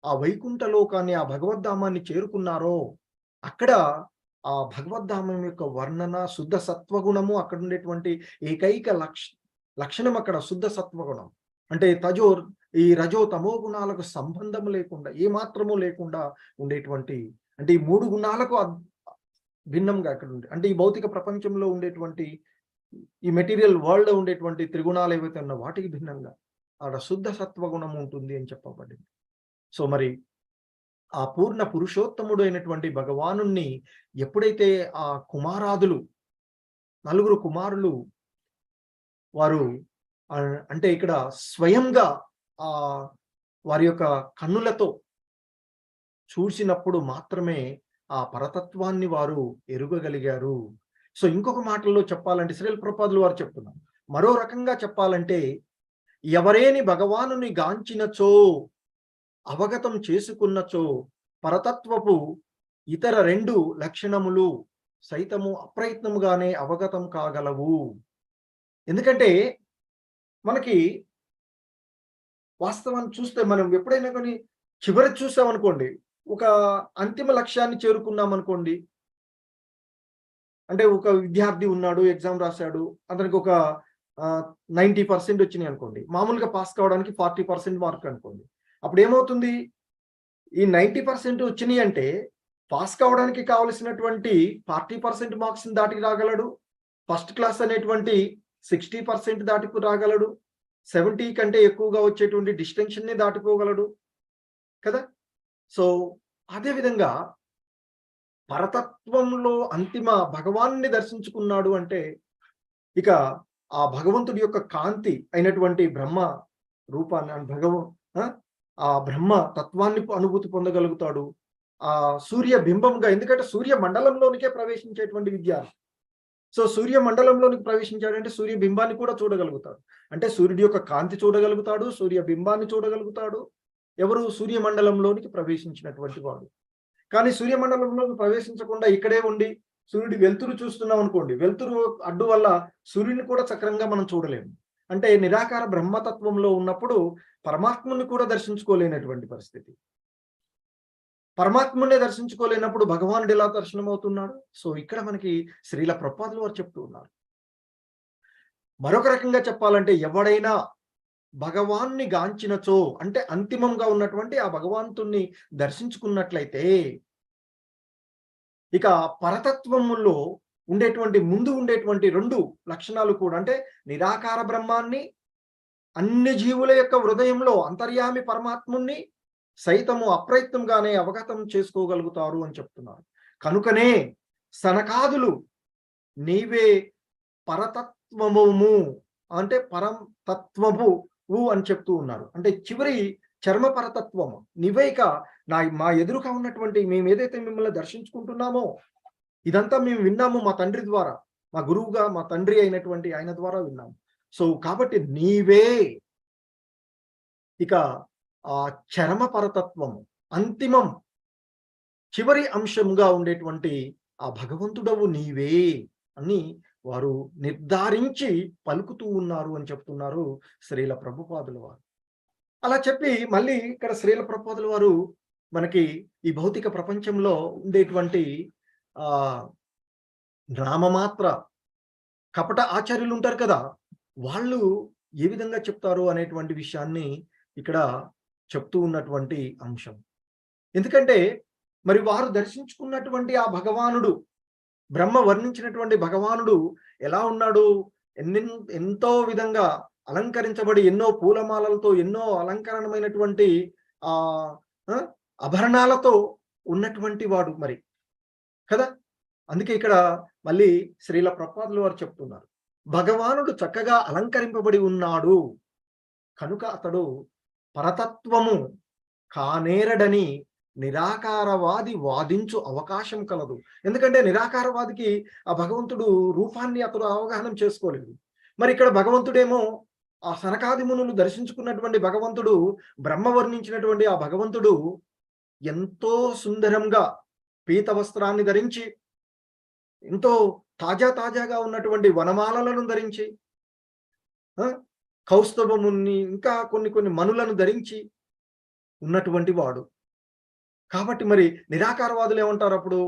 ఆ వైకుంఠ లోకాన్ని, ఆ భగవద్ధామాన్ని చేరుకున్నారో, అక్కడ ఆ భగవద్ధామం యొక్క వర్ణన, శుద్ధ సత్వగుణము, అక్కడ ఉండేటువంటి ఏకైక లక్షణం అక్కడ శుద్ధ సత్వగుణం. అంటే ఈ రజో తమో గుణాలకు సంబంధం లేకుండా, ఏ మాత్రము లేకుండా ఉండేటువంటి, అంటే ఈ 3 గుణాలకు భిన్నంగా అక్కడ ఉంది. అంటే ఈ భౌతిక ప్రపంచంలో ఉండేటువంటి, ఈ మెటీరియల్ వరల్డ్ లో ఉండేటువంటి త్రిగుణాలు ఏవైతే ఉన్నా వాటికి భిన్నంగా ఆడ శుద్ధ సత్వగుణం ఉంటుంది అని చెప్పబడింది. సో మరి ఆ పూర్ణ పురుషోత్తముడు అయినటువంటి భగవానుణ్ణి ఎప్పుడైతే ఆ కుమారాదులు, నలుగురు కుమారులు వారు అంటే ఇక్కడ స్వయంగా ఆ వారి యొక్క కన్నులతో చూసినప్పుడు మాత్రమే ఆ పరతత్వాన్ని వారు ఎరుగగలిగారు. సో ఇంకొక మాటల్లో చెప్పాలంటే శ్రీల ప్రభుపాదులు వారు చెప్తున్నారు. మరో రకంగా చెప్పాలంటే, ఎవరేని భగవానుని గాంచినచో, అవగతం చేసుకున్నచో, పరతత్వపు ఇతర 2 లక్షణములు సైతము అప్రయత్నముగానే అవగతం కాగలవు. ఎందుకంటే మనకి వాస్తవాన్ని చూస్తే మనం ఎప్పుడైనా కానీ చివరి చూసామనుకోండి, ఒక అంతిమ లక్ష్యాన్ని చేరుకున్నామనుకోండి, అంటే ఒక విద్యార్థి ఉన్నాడు, ఎగ్జామ్ రాశాడు, అతనికి ఒక 90% వచ్చినాయి అనుకోండి. మామూలుగా పాస్ కావడానికి 40% మార్క్ అనుకోండి. అప్పుడు ఏమవుతుంది? ఈ 90% వచ్చినాయి అంటే పాస్ కావడానికి కావలసినటువంటి 40% మార్క్స్‌ని దాటి రాగలడు. ఫస్ట్ క్లాస్ అనేటువంటి 60% దాటి రాగలడు. 70 కంటే ఎక్కువగా వచ్చేటువంటి డిస్టింక్షన్‌ని దాటిపోగలడు కదా! సో అదే విధంగా పరతత్వంలో అంతిమ భగవాన్ని దర్శించుకున్నాడు అంటే, ఇక ఆ భగవంతుడి యొక్క కాంతి అయినటువంటి బ్రహ్మ రూపాన్ని, ఆ బ్రహ్మ తత్వాన్ని అనుభూతి పొందగలుగుతాడు. ఆ సూర్య బింబంగా, ఎందుకంటే సూర్య మండలంలోనికే ప్రవేశించేటువంటి విద్యార్థి. సో సూర్య మండలంలోనికి ప్రవేశించాడంటే సూర్య బింబాన్ని కూడా చూడగలుగుతాడు. అంటే సూర్యుడి యొక్క కాంతి చూడగలుగుతాడు, సూర్య బింబాన్ని చూడగలుగుతాడు. ఎవరు? సూర్య మండలంలోనికి ప్రవేశించినటువంటి వాడు. కానీ సూర్యమండలంలోకి ప్రవేశించకుండా ఇక్కడే ఉండి సూర్యుడి వెలుతురు చూస్తున్నాం అనుకోండి, వెలుతురు అడ్డు వల్ల సూర్యుని కూడా చక్రంగా మనం చూడలేము. అంటే నిరాకార బ్రహ్మతత్వంలో ఉన్నప్పుడు పరమాత్ముని కూడా దర్శించుకోలేనటువంటి పరిస్థితి. పరమాత్మునే దర్శించుకోలేనప్పుడు భగవానుడు ఎలా దర్శనమవుతున్నాడు? సో ఇక్కడ మనకి శ్రీల ప్రభుపాదులు వారు చెప్తూ ఉన్నారు. మరొక రకంగా చెప్పాలంటే, ఎవడైనా భగవాన్ని గాంచినచో, అంటే అంతిమంగా ఉన్నటువంటి ఆ భగవంతుణ్ణి దర్శించుకున్నట్లయితే, ఇక పరతత్వములో ముందు ఉండేటువంటి 2 లక్షణాలు కూడా, అంటే నిరాకార బ్రహ్మాన్ని, అన్ని జీవుల యొక్క హృదయంలో అంతర్యామి పరమాత్ముణ్ణి సైతము అప్రయత్నంగానే అవగతం చేసుకోగలుగుతారు అని చెప్తున్నారు. కనుకనే సనకాదులు నీవే పరతత్వము, అంటే పరం తత్వము అని చెప్తూ ఉన్నారు. అంటే చివరి చర్మ పరతత్వము నీవేక మా ఎదురుగా ఉన్నటువంటి, మేము ఏదైతే మిమ్మల్ని దర్శించుకుంటున్నామో ఇదంతా మేము విన్నాము మా తండ్రి ద్వారా, మా గురువుగా మా తండ్రి అయినటువంటి ఆయన ద్వారా విన్నాము. సో కాబట్టి నీవే ఇక ఆ చరమ పరతత్వము, అంతిమం చివరి అంశంగా ఉండేటువంటి ఆ భగవంతుడవు నీవే అని వారు నిర్ధారించి పలుకుతూ ఉన్నారు అని చెప్తున్నారు శ్రీల ప్రభుపాదుల వారు. అలా చెప్పి మళ్ళీ ఇక్కడ శ్రీల ప్రభుపాదుల వారు మనకి ఈ భౌతిక ప్రపంచంలో ఉండేటువంటి ఆహ్, నామమాత్ర కపట ఆచార్యులు ఉంటారు కదా! వాళ్ళు ఏ విధంగా చెప్తారు అనేటువంటి విషయాన్ని ఇక్కడ చెప్తూ ఉన్నటువంటి అంశం. ఎందుకంటే మరి వారు దర్శించుకున్నటువంటి ఆ భగవానుడు, బ్రహ్మ వర్ణించినటువంటి భగవానుడు ఎలా ఉన్నాడు? ఎంతో విధంగా అలంకరించబడి ఎన్నో పూలమాలలతో, ఎన్నో అలంకరణమైనటువంటి ఆహ్, ఆ! ఆభరణాలతో ఉన్నటువంటి వాడు మరి. కదా! అందుకే ఇక్కడ మళ్ళీ శ్రీల ప్రభుపాదుల వారు చెప్తున్నారు. భగవానుడు చక్కగా అలంకరింపబడి ఉన్నాడు. కనుక అతడు పరతత్వము కానేరడని నిరాకారవాది వాదించు అవకాశం కలదు. ఎందుకంటే నిరాకారవాదికి ఆ భగవంతుడు రూపాన్ని అతడు అవగాహన చేసుకోలేదు. మరి ఇక్కడ భగవంతుడేమో ఆ సనకాది మునులు దర్శించుకున్నటువంటి భగవంతుడు, బ్రహ్మ వర్ణించినటువంటి ఆ భగవంతుడు ఎంతో సుందరంగా పీత వస్త్రాన్ని ధరించి, ఎంతో తాజాగా ఉన్నటువంటి వనమాలలను ధరించి, ఆ! కౌస్తుభముని ఇంకా కొన్ని మణులను ధరించి ఉన్నటువంటి వాడు. కాబట్టి మరి నిరాకారవాదులు ఏమంటారప్పుడు?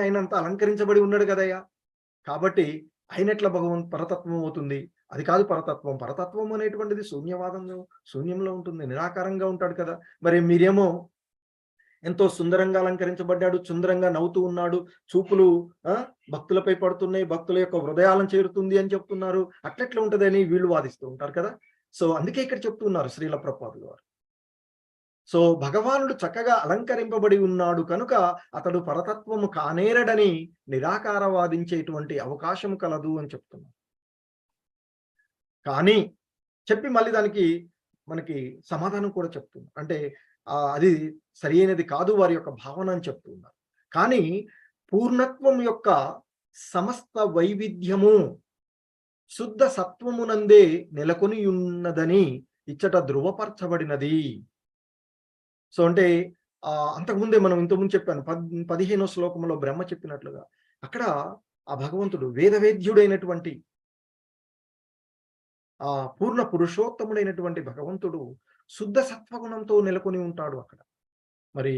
ఆయనంత అలంకరించబడి ఉన్నాడు గదయ్యా! కాబట్టి ఆయనెట్లా పరతత్వం అవుతుంది? అది కాదు పరతత్వం. పరతత్వం అనేటువంటిది శూన్యంలో ఉంటుంది. నిరాకారంగా ఉంటాడు కదా! మరి మీరేమో ఎంతో సుందరంగా అలంకరించబడ్డాడు, సుందరంగా నవ్వుతూ ఉన్నాడు, చూపులు భక్తులపై పడుతున్నాయి, భక్తుల యొక్క హృదయాలను చేరుతుంది అని చెప్తున్నారు. అట్లెట్లా ఉంటదని వీళ్ళు వాదిస్తూ ఉంటారు కదా! సో, అందుకే ఇక్కడ చెప్తూ ఉన్నారు శ్రీల ప్రభుపాదుల వారు. సో, భగవానుడు చక్కగా అలంకరింపబడి ఉన్నాడు కనుక అతడు పరతత్వము కానేరడని నిరాకారవాదించేటువంటి అవకాశం కలదు అని చెప్తున్నారు. కానీ చెప్పి మళ్ళీ దానికి మనకి సమాధానం కూడా చెప్తున్నారు. అంటే అది సరియైనది కాదు వారి యొక్క భావన అని చెప్తూ ఉన్నారు. కానీ పూర్ణత్వం యొక్క సమస్త వైవిధ్యము శుద్ధ సత్వమునందే నెలకొని ఉన్నదని ఇచ్చట ధృవపరచబడినది. సో, అంటే అంతకుముందే మనం ఇంతకుముందు చెప్పాను 15వ శ్లోకంలో బ్రహ్మ చెప్పినట్లుగా అక్కడ ఆ భగవంతుడు వేదవేద్యుడైనటువంటి పూర్ణ పురుషోత్తముడైనటువంటి భగవంతుడు శుద్ధ సత్వగుణంతో నెలకొని ఉంటాడు అక్కడ. మరి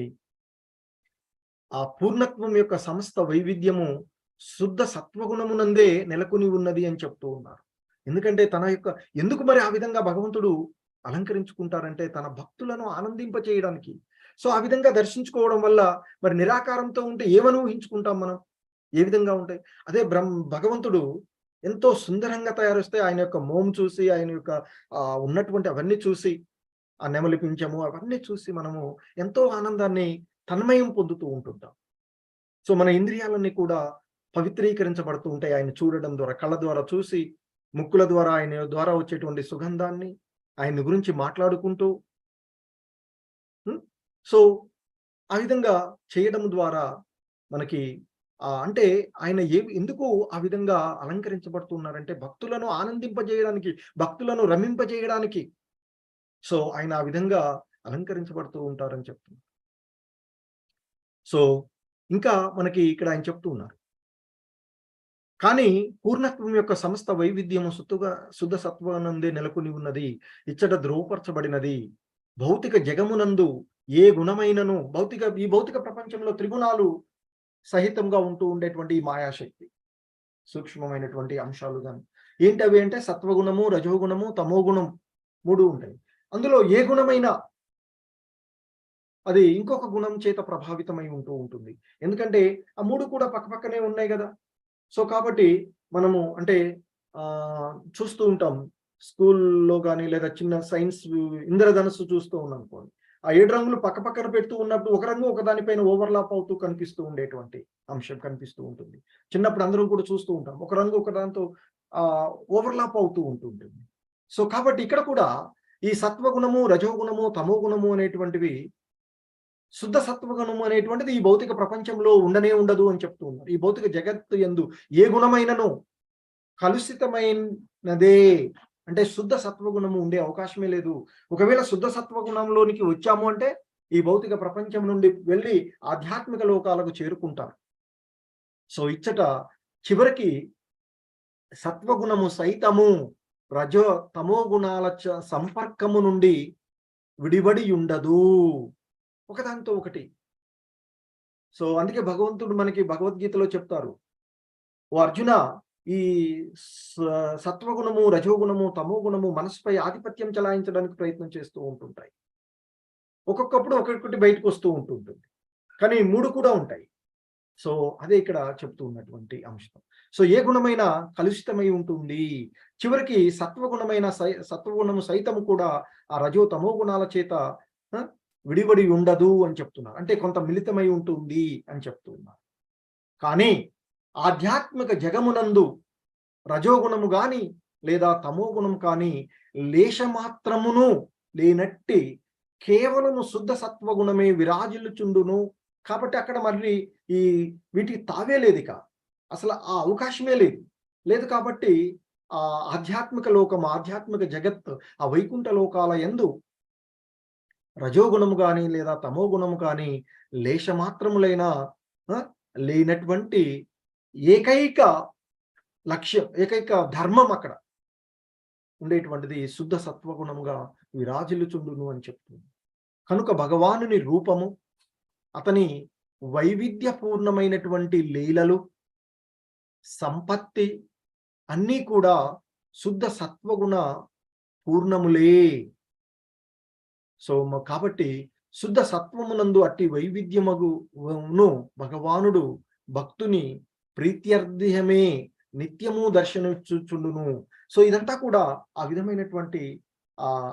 ఆ పూర్ణత్వం యొక్క సమస్త వైవిధ్యము శుద్ధ సత్వగుణమునందే నెలకొని ఉన్నది అని చెప్తూ ఉన్నారు. ఎందుకంటే ఎందుకు మరి ఆ విధంగా భగవంతుడు అలంకరించుకుంటారంటే తన భక్తులను ఆనందింప చేయడానికి. సో, ఆ విధంగా దర్శించుకోవడం వల్ల మరి నిరాకారంతో ఉంటే ఏమని ఊహించుకుంటాం మనం? ఏ విధంగా ఉంటాయి? అదే భగవంతుడు ఎంతో సుందరంగా తయారొస్తే ఆయన యొక్క మోము చూసి, ఆయన యొక్క ఉన్నటువంటి అవన్నీ చూసి, ఆ నెమలి పించము అవన్నీ చూసి మనము ఎంతో ఆనందాన్ని, తన్మయం పొందుతూ ఉంటుంటాం. సో, మన ఇంద్రియాలన్నీ కూడా పవిత్రీకరించబడుతూ ఉంటాయి ఆయన చూడడం ద్వారా. కళ్ళ ద్వారా చూసి, ముక్కుల ద్వారా ఆయన ద్వారా వచ్చేటువంటి సుగంధాన్ని, ఆయన గురించి మాట్లాడుకుంటూ సో, ఆ విధంగా చేయడం ద్వారా మనకి అంటే ఆయన ఎందుకు ఆ విధంగా అలంకరించబడుతున్నారంటే భక్తులను ఆనందింపజేయడానికి, భక్తులను రమింపజేయడానికి. సో, ఆయన ఆ విధంగా అలంకరించబడుతూ ఉంటారని చెప్తున్నారు. సో, ఇంకా మనకి ఇక్కడ ఆయన చెప్తూ ఉన్నారు. కానీ పూర్ణత్వం యొక్క సమస్త వైవిధ్యము శుద్ధ సత్వనందే నెలకొని ఉన్నది. ఇచ్చట ధృవపరచబడినది. భౌతిక జగమునందు ఏ గుణమైనను ఈ భౌతిక ప్రపంచంలో త్రిగుణాలు సహితంగా ఉంటూ ఉండేటువంటి ఈ మాయాశక్తి. సూక్ష్మమైనటువంటి అంశాలు గాని. ఏంటవి అంటే సత్వగుణము, రజోగుణము, తమోగుణం 3 ఉంటాయి. అందులో ఏ గుణమైనా అది ఇంకొక గుణం చేత ప్రభావితమై ఉంటూ ఉంటుంది. ఎందుకంటే ఆ 3 కూడా పక్కపక్కనే ఉన్నాయి గదా! సో, కాబట్టి మనము అంటే చూస్తూ ఉంటాం. స్కూల్‌లో గాని లేదా చిన్న సైన్స్ ఇంద్రధనుస్సు చూస్తూ ఉన్నామనుకోండి. ఆ 7 రంగులు పక్కపక్కన పెడుతూ ఉన్నప్పుడు ఒక రంగు ఒకదానిపైన ఓవర్‌లాప్ అవుతూ కనిపిస్తూ ఉండేటువంటి అంశం కనిపిస్తూ ఉంటుంది. చిన్నప్పుడు అందరం కూడా చూస్తూ ఉంటాం. ఒక రంగు ఒకదానితో ఓవర్‌లాప్ అవుతూ ఉంటుంది. సో, కాబట్టి ఇక్కడ కూడా ఈ సత్వగుణము, రజోగుణము, తమోగుణము అనేటువంటివి శుద్ధ సత్వగుణము అనేటువంటిది ఈ భౌతిక ప్రపంచంలో ఉండదు అని చెప్తూ ఉన్నారు. ఈ భౌతిక జగత్తు యందు ఏ గుణమైనను కలుషితమైనదే అంటే శుద్ధ సత్వగుణము ఉండే అవకాశమే లేదు. ఒకవేళ శుద్ధ సత్వగుణంలోనికి వచ్చాము అంటే ఈ భౌతిక ప్రపంచం నుండి వెళ్ళి ఆధ్యాత్మిక లోకాలకు చేరుకుంటారు. సో, ఇచ్చట చివరికి సత్వగుణము సైతము రజో తమో గుణాల సంపర్కము నుండి విడివడి ఉండదు, ఒకదానితో ఒకటి. సో అందుకే భగవంతుడు మనకి భగవద్గీతలో చెప్తారు, ఓ అర్జున, ఈ సత్వగుణము రజోగుణము తమో గుణము మనసుపై ఆధిపత్యం చెలాయించడానికి ప్రయత్నం చేస్తూ ఉంటుంటాయి. ఒక్కొక్కప్పుడు ఒక్కొక్కటి బయటకు వస్తూ ఉంటుంది, కానీ 3 కూడా ఉంటాయి. సో అదే ఇక్కడ చెప్తూ ఉన్నటువంటి అంశం. సో ఏ గుణమైనా కలుషితమై ఉంటుంది. చివరికి సత్వగుణము సైతము కూడా ఆ రజో తమో గుణాల చేత విడివడి ఉండదు అని చెప్తున్నారు. అంటే కొంత మిళితమై ఉంటుంది అని చెప్తున్నారు. కానీ ఆధ్యాత్మిక జగమునందు రజోగుణము గాని లేదా తమో గుణం కానీ లేశమాత్రమును లేనట్టి కేవలము శుద్ధ సత్వగుణమే విరాజిల్లుచుండును. కాబట్టి అక్కడ మళ్ళీ ఈ వీటికి తావే లేదు, ఇక అసలు ఆ అవకాశమే లేదు కాబట్టి ఆ ఆధ్యాత్మిక లోకం, ఆధ్యాత్మిక జగత్, ఆ వైకుంఠ లోకాల యందు రజోగుణము కానీ లేదా తమో గుణము కానీ లేశమాత్రములైన లేనటువంటి ఏకైక లక్ష్యం, ఏకైక ధర్మం అక్కడ ఉండేటువంటిది శుద్ధ సత్వగుణముగా విరాజిల్లుచుండును అని చెప్తుంది. కనుక భగవానుని రూపము, అతని వైవిధ్యపూర్ణమైనటువంటి లీలలు, సంపత్తి అన్నీ కూడా శుద్ధ సత్వగుణ పూర్ణములే. సో కాబట్టి శుద్ధ సత్వమునందు అట్టి వైవిధ్యమగును భగవానుడు భక్తుని ప్రీత్యర్థ్యమే నిత్యము దర్శనమిచ్చుచుండును. సో ఇదంతా కూడా ఆ విధమైనటువంటి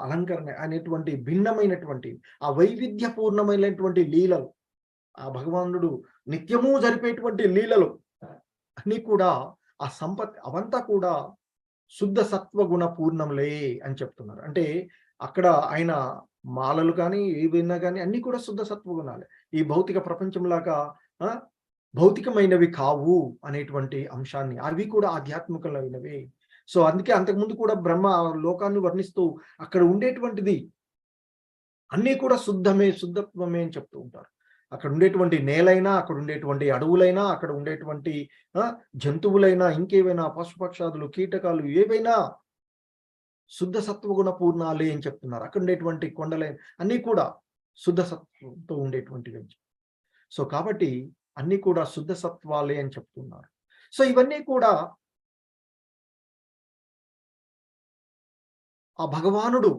అలంకరణ అనేటువంటి భిన్నమైనటువంటి ఆ వైవిధ్యపూర్ణమైనటువంటి లీలలు, ఆ భగవానుడు నిత్యము జరిపేటువంటి లీలలు అన్నీ కూడా ఆ సంపత్తి అవంతా కూడా శుద్ధ సత్వగుణ పూర్ణములే అని చెప్తున్నారు. అంటే అక్కడ ఆయన మాలలు కానీ ఏవైనా కానీ అన్ని కూడా శుద్ధ సత్వగుణాలే. ఈ భౌతిక ప్రపంచంలాగా భౌతికమైనవి కావు అనేటువంటి అంశాన్ని, అవి కూడా ఆధ్యాత్మికమైనవి. సో అందుకే అంతకుముందు కూడా బ్రహ్మ లోకాన్ని వర్ణిస్తూ అక్కడ ఉండేటువంటిది అన్నీ కూడా శుద్ధత్వమే అని చెప్తూ ఉంటారు. అక్కడ ఉండేటువంటి నేలైనా, అక్కడ ఉండేటువంటి అడవులైనా, అక్కడ ఉండేటువంటి జంతువులైనా, ఇంకేవైనా పశుపక్షాదులు, కీటకాలు ఏవైనా శుద్ధ సత్వగుణ పూర్ణాలే అని చెప్తున్నారు. అక్కడ ఉండేటువంటి కొండలైన అన్నీ కూడా శుద్ధ సత్వంతో ఉండేటువంటివి. సో కాబట్టి అన్నీ కూడా శుద్ధ సత్వాలే అని చెప్తున్నారు. సో ఇవన్నీ కూడా ఆ భగవానుడు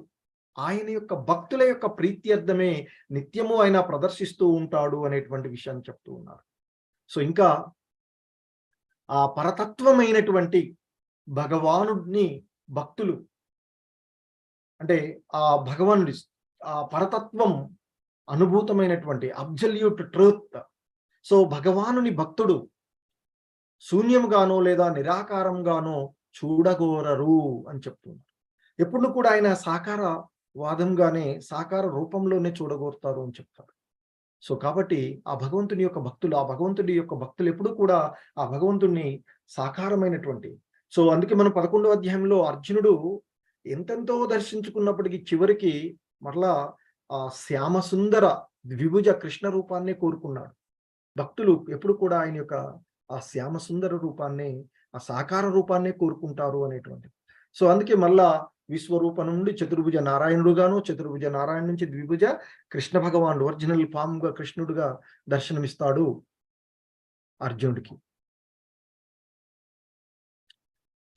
ఆయన యొక్క భక్తుల యొక్క ప్రీత్యర్థమే నిత్యము ఆయన ప్రదర్శిస్తూ ఉంటాడు అనేటువంటి విషయాన్ని చెప్తూ ఉన్నారు. సో ఇంకా ఆ పరతత్వమైనటువంటి భగవానుడిని భక్తులు, అంటే ఆ భగవానుడి ఆ పరతత్వం అనుభూతమైనటువంటి అబ్జల్యూట్ ట్రూత్. సో భగవానుని భక్తుడు శూన్యంగానో లేదా నిరాకారంగానో చూడగోరరు అని చెప్తున్నారు. ఎప్పుడు కూడా ఆయన సాకార వాదంగానే, సాకార రూపంలోనే చూడగోరుతారు అని చెప్తారు. సో కాబట్టి ఆ భగవంతుని యొక్క భక్తులు, ఆ భగవంతుడి యొక్క భక్తులు ఎప్పుడు కూడా ఆ భగవంతుణ్ణి సాకారమైనటువంటి. సో అందుకే మనం 11వ అధ్యాయంలో అర్జునుడు ఎంతెంతో దర్శించుకున్నప్పటికీ చివరికి మరలా ఆ శ్యామసుందర ద్విభుజ కృష్ణ రూపాన్ని కోరుకున్నాడు. భక్తులు ఎప్పుడు కూడా ఆయన యొక్క ఆ శ్యామసుందర రూపాన్ని, ఆ సాకార రూపాన్ని కోరుకుంటారు అనేటువంటి. సో అందుకే మళ్ళా విశ్వరూపం నుండి చతుర్భుజ నారాయణుడుగాను, చతుర్భుజ నారాయణ నుంచి ద్విభుజ కృష్ణ భగవానుడు ఒరిజినల్ ఫామ్ గా కృష్ణుడుగా దర్శనమిస్తాడు అర్జునుడికి.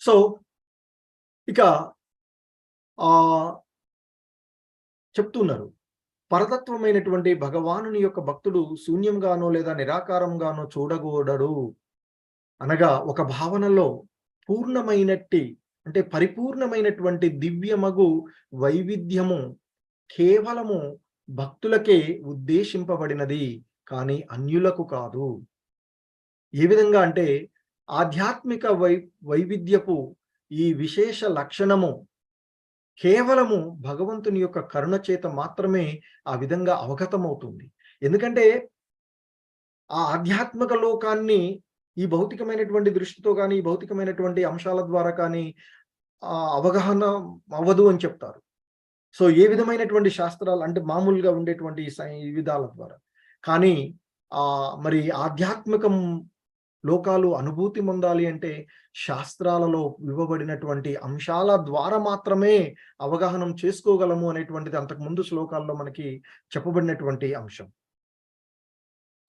సో ఇక చెప్తున్నారు, పరతత్వమైనటువంటి భగవానుని యొక్క భక్తుడు శూన్యంగానో లేదా నిరాకారంగానో చూడగోడడు అనగా ఒక భావనలో పూర్ణమైనట్టి, అంటే పరిపూర్ణమైనటువంటి దివ్యమగు వైవిధ్యము కేవలము భక్తులకే ఉద్దేశింపబడినది, కానీ అన్యులకు కాదు. ఏ విధంగా అంటే ఆధ్యాత్మిక వైవిధ్యపు ఈ విశేష లక్షణము కేవలము భగవంతుని యొక్క కరుణ చేత మాత్రమే ఆ విధంగా అవగతమవుతుంది. ఎందుకంటే ఆ ఆధ్యాత్మిక లోకాన్ని ఈ భౌతికమైనటువంటి దృష్టితో కానీ, ఈ భౌతికమైనటువంటి అంశాల ద్వారా కానీ అవగాహన అవ్వదు అని చెప్తారు. సో ఏ విధమైనటువంటి శాస్త్రాలు అంటే మామూలుగా ఉండేటువంటి ఈ విధాల ద్వారా. కానీ మరి ఆధ్యాత్మికం లోకాలు అనుభూతి పొందాలి అంటే శాస్త్రాలలో ఇవ్వబడినటువంటి అంశాల ద్వారా మాత్రమే అవగాహన చేసుకోగలము అనేటువంటిది అంతకుముందు శ్లోకాల్లో మనకి చెప్పబడినటువంటి అంశం.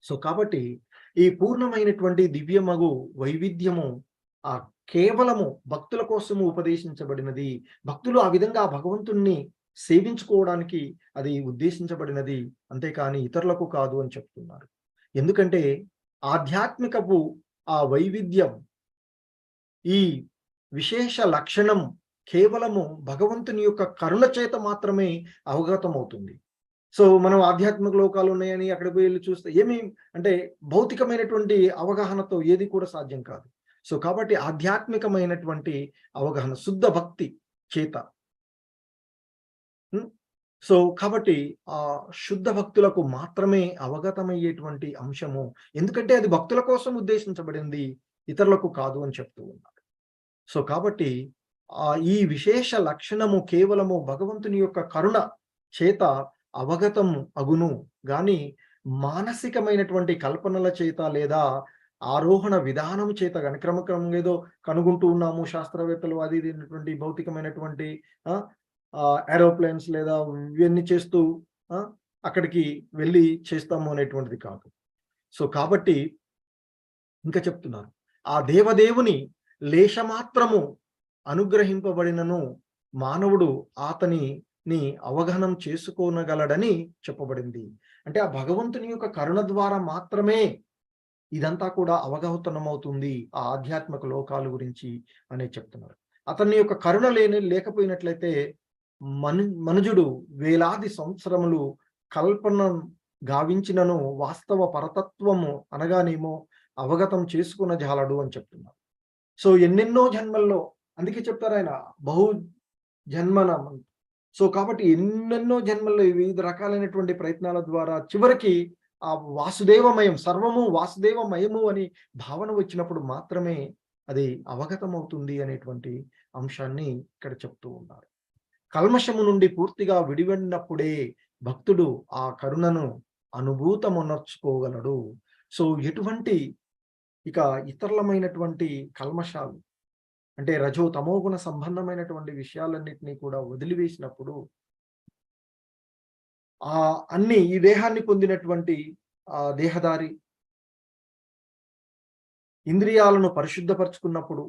సో కాబట్టి ఈ పూర్ణమైనటువంటి దివ్యమగు వైవిధ్యము కేవలము భక్తుల కోసము ఉపదేశించబడినది. భక్తులు ఆ విధంగా భగవంతుణ్ణి సేవించుకోవడానికి అది ఉద్దేశించబడినది, అంతేకాని ఇతరులకు కాదు అని చెప్తున్నారు. ఎందుకంటే ఆధ్యాత్మికపు ఆ వైవిధ్యం, ఈ విశేష లక్షణం కేవలము భగవంతుని యొక్క కరుణ చేత మాత్రమే అవగతమవుతుంది. సో మనం ఆధ్యాత్మిక లోకాలు ఉన్నాయని అక్కడికి వెళ్ళి చూస్తే ఏమి అంటే భౌతికమైనటువంటి అవగాహనతో ఏది కూడా సాధ్యం కాదు. సో కాబట్టి ఆధ్యాత్మికమైనటువంటి అవగాహన శుద్ధ భక్తి చేత, సో కాబట్టి ఆ శుద్ధ భక్తులకు మాత్రమే అవగతమయ్యేటువంటి అంశము, ఎందుకంటే అది భక్తుల కోసం ఉద్దేశించబడింది, ఇతరులకు కాదు అని చెప్తూ ఉన్నారు. సో కాబట్టి ఈ విశేష లక్షణము కేవలము భగవంతుని యొక్క కరుణ చేత అవగతం అగును గాని మానసికమైనటువంటి కల్పనల చేత లేదా ఆరోహణ విధానం చేత కానీ క్రమక్రమంగా ఏదో కనుగొంటూ ఉన్నాము శాస్త్రవేత్తలు అది ఇది భౌతికమైనటువంటి ఏరోప్లేన్స్ లేదా ఇవన్నీ చేస్తూ అక్కడికి వెళ్ళి చేస్తాము అనేటువంటిది కాదు. సో కాబట్టి ఇంకా చెప్తున్నారు, ఆ దేవదేవుని లేశమాత్రము అనుగ్రహింపబడినను మానవుడు అతనిని అవగాహన చేసుకోనగలడని చెప్పబడింది. అంటే ఆ భగవంతుని యొక్క కరుణ ద్వారా మాత్రమే ఇదంతా కూడా అవగాహనమవుతుంది ఆ ఆధ్యాత్మిక లోకాల గురించి అనే చెప్తున్నారు. అతని యొక్క కరుణ లేకపోయినట్లయితే మనుజుడు వేలాది సంవత్సరములు కల్పన గావించినను వాస్తవ పరతత్వము అనగానేమో అవగతం చేసుకున్న జాలడు అని చెప్తున్నారు. సో ఎన్నెన్నో జన్మల్లో, అందుకే చెప్తారు ఆయన బహు జన్మన. సో కాబట్టి ఎన్నెన్నో జన్మల్లో వివిధ రకాలైనటువంటి ప్రయత్నాల ద్వారా చివరికి ఆ వాసుదేవమయం, సర్వము వాసుదేవమయము అని భావన వచ్చినప్పుడు మాత్రమే అది అవగతం అవుతుంది అనేటువంటి అంశాన్ని ఇక్కడ చెప్తూ ఉన్నారు. కల్మషము నుండి పూర్తిగా విడివడినప్పుడే భక్తుడు ఆ కరుణను అనుభూతమునర్చుకోగలడు. సో ఎటువంటి ఇక ఇతరులమైనటువంటి కల్మషాలు అంటే రజో తమోగుణ సంబంధమైనటువంటి విషయాలన్నిటినీ కూడా వదిలివేసినప్పుడు అన్ని ఈ దేహాన్ని పొందినటువంటి దేహదారి ఇంద్రియాలను పరిశుద్ధపరుచుకున్నప్పుడు,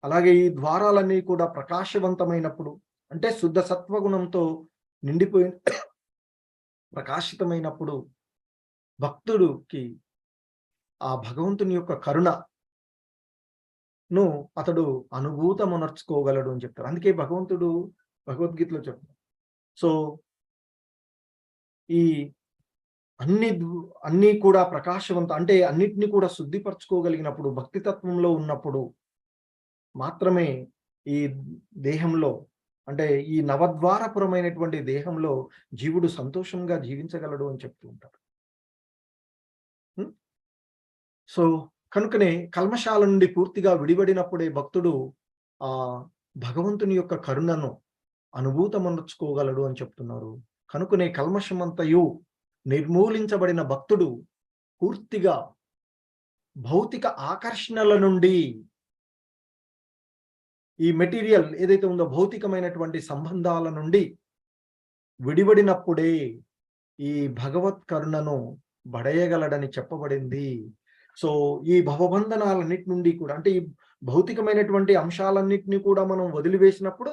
అలాగే ఈ ద్వారాలన్నీ కూడా ప్రకాశవంతమైనప్పుడు, అంటే శుద్ధ సత్వగుణంతో నిండిపోయి ప్రకాశితమైనప్పుడు భక్తుడికి ఆ భగవంతుని యొక్క కరుణను అతడు అనుభూతమునర్చుకోగలడు అని చెప్తారు. అందుకే భగవంతుడు భగవద్గీతలో చెప్తారు. సో ఈ అన్ని కూడా ప్రకాశవంతం అంటే అన్నిటిని కూడా శుద్ధిపరచుకోగలిగినప్పుడు, భక్తి తత్వంలో ఉన్నప్పుడు మాత్రమే ఈ దేహంలో అంటే ఈ నవద్వారపురమైనటువంటి దేహంలో జీవుడు సంతోషంగా జీవించగలడు అని చెప్తూ ఉంటారు. సో కనుకనే కల్మషాల నుండి పూర్తిగా విడిపడినప్పుడే భక్తుడు ఆ భగవంతుని యొక్క కరుణను అనుభూతమనర్చుకోగలడు అని చెప్తున్నారు. కనుకనే కల్మషమంతయు నిర్మూలించబడిన భక్తుడు పూర్తిగా భౌతిక ఆకర్షణల నుండి, ఈ మెటీరియల్ ఏదైతే ఉందో భౌతికమైనటువంటి సంబంధాల నుండి విడివడినప్పుడే ఈ భగవత్ కరుణను బడయగలడని చెప్పబడింది. సో ఈ భవబంధనాలన్నిటి నుండి కూడా అంటే ఈ భౌతికమైనటువంటి అంశాలన్నిటిని కూడా మనం వదిలివేసినప్పుడు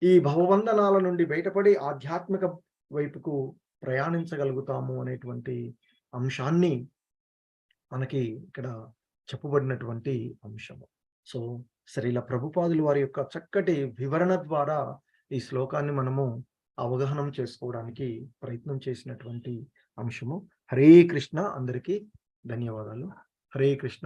ఈ భవబంధనాల నుండి బయటపడి ఆధ్యాత్మిక వైపుకు ప్రయాణించగలుగుతాము అనేటువంటి అంశాన్ని మనకి ఇక్కడ చెప్పబడినటువంటి అంశము. సో శ్రీల ప్రభుపాదులు వారి యొక్క చక్కటి వివరణ ద్వారా ఈ శ్లోకాన్ని మనము అవగాహన చేసుకోవడానికి ప్రయత్నం చేసినటువంటి అంశము. హరే కృష్ణ. అందరికీ ధన్యవాదాలు. హరే కృష్ణ.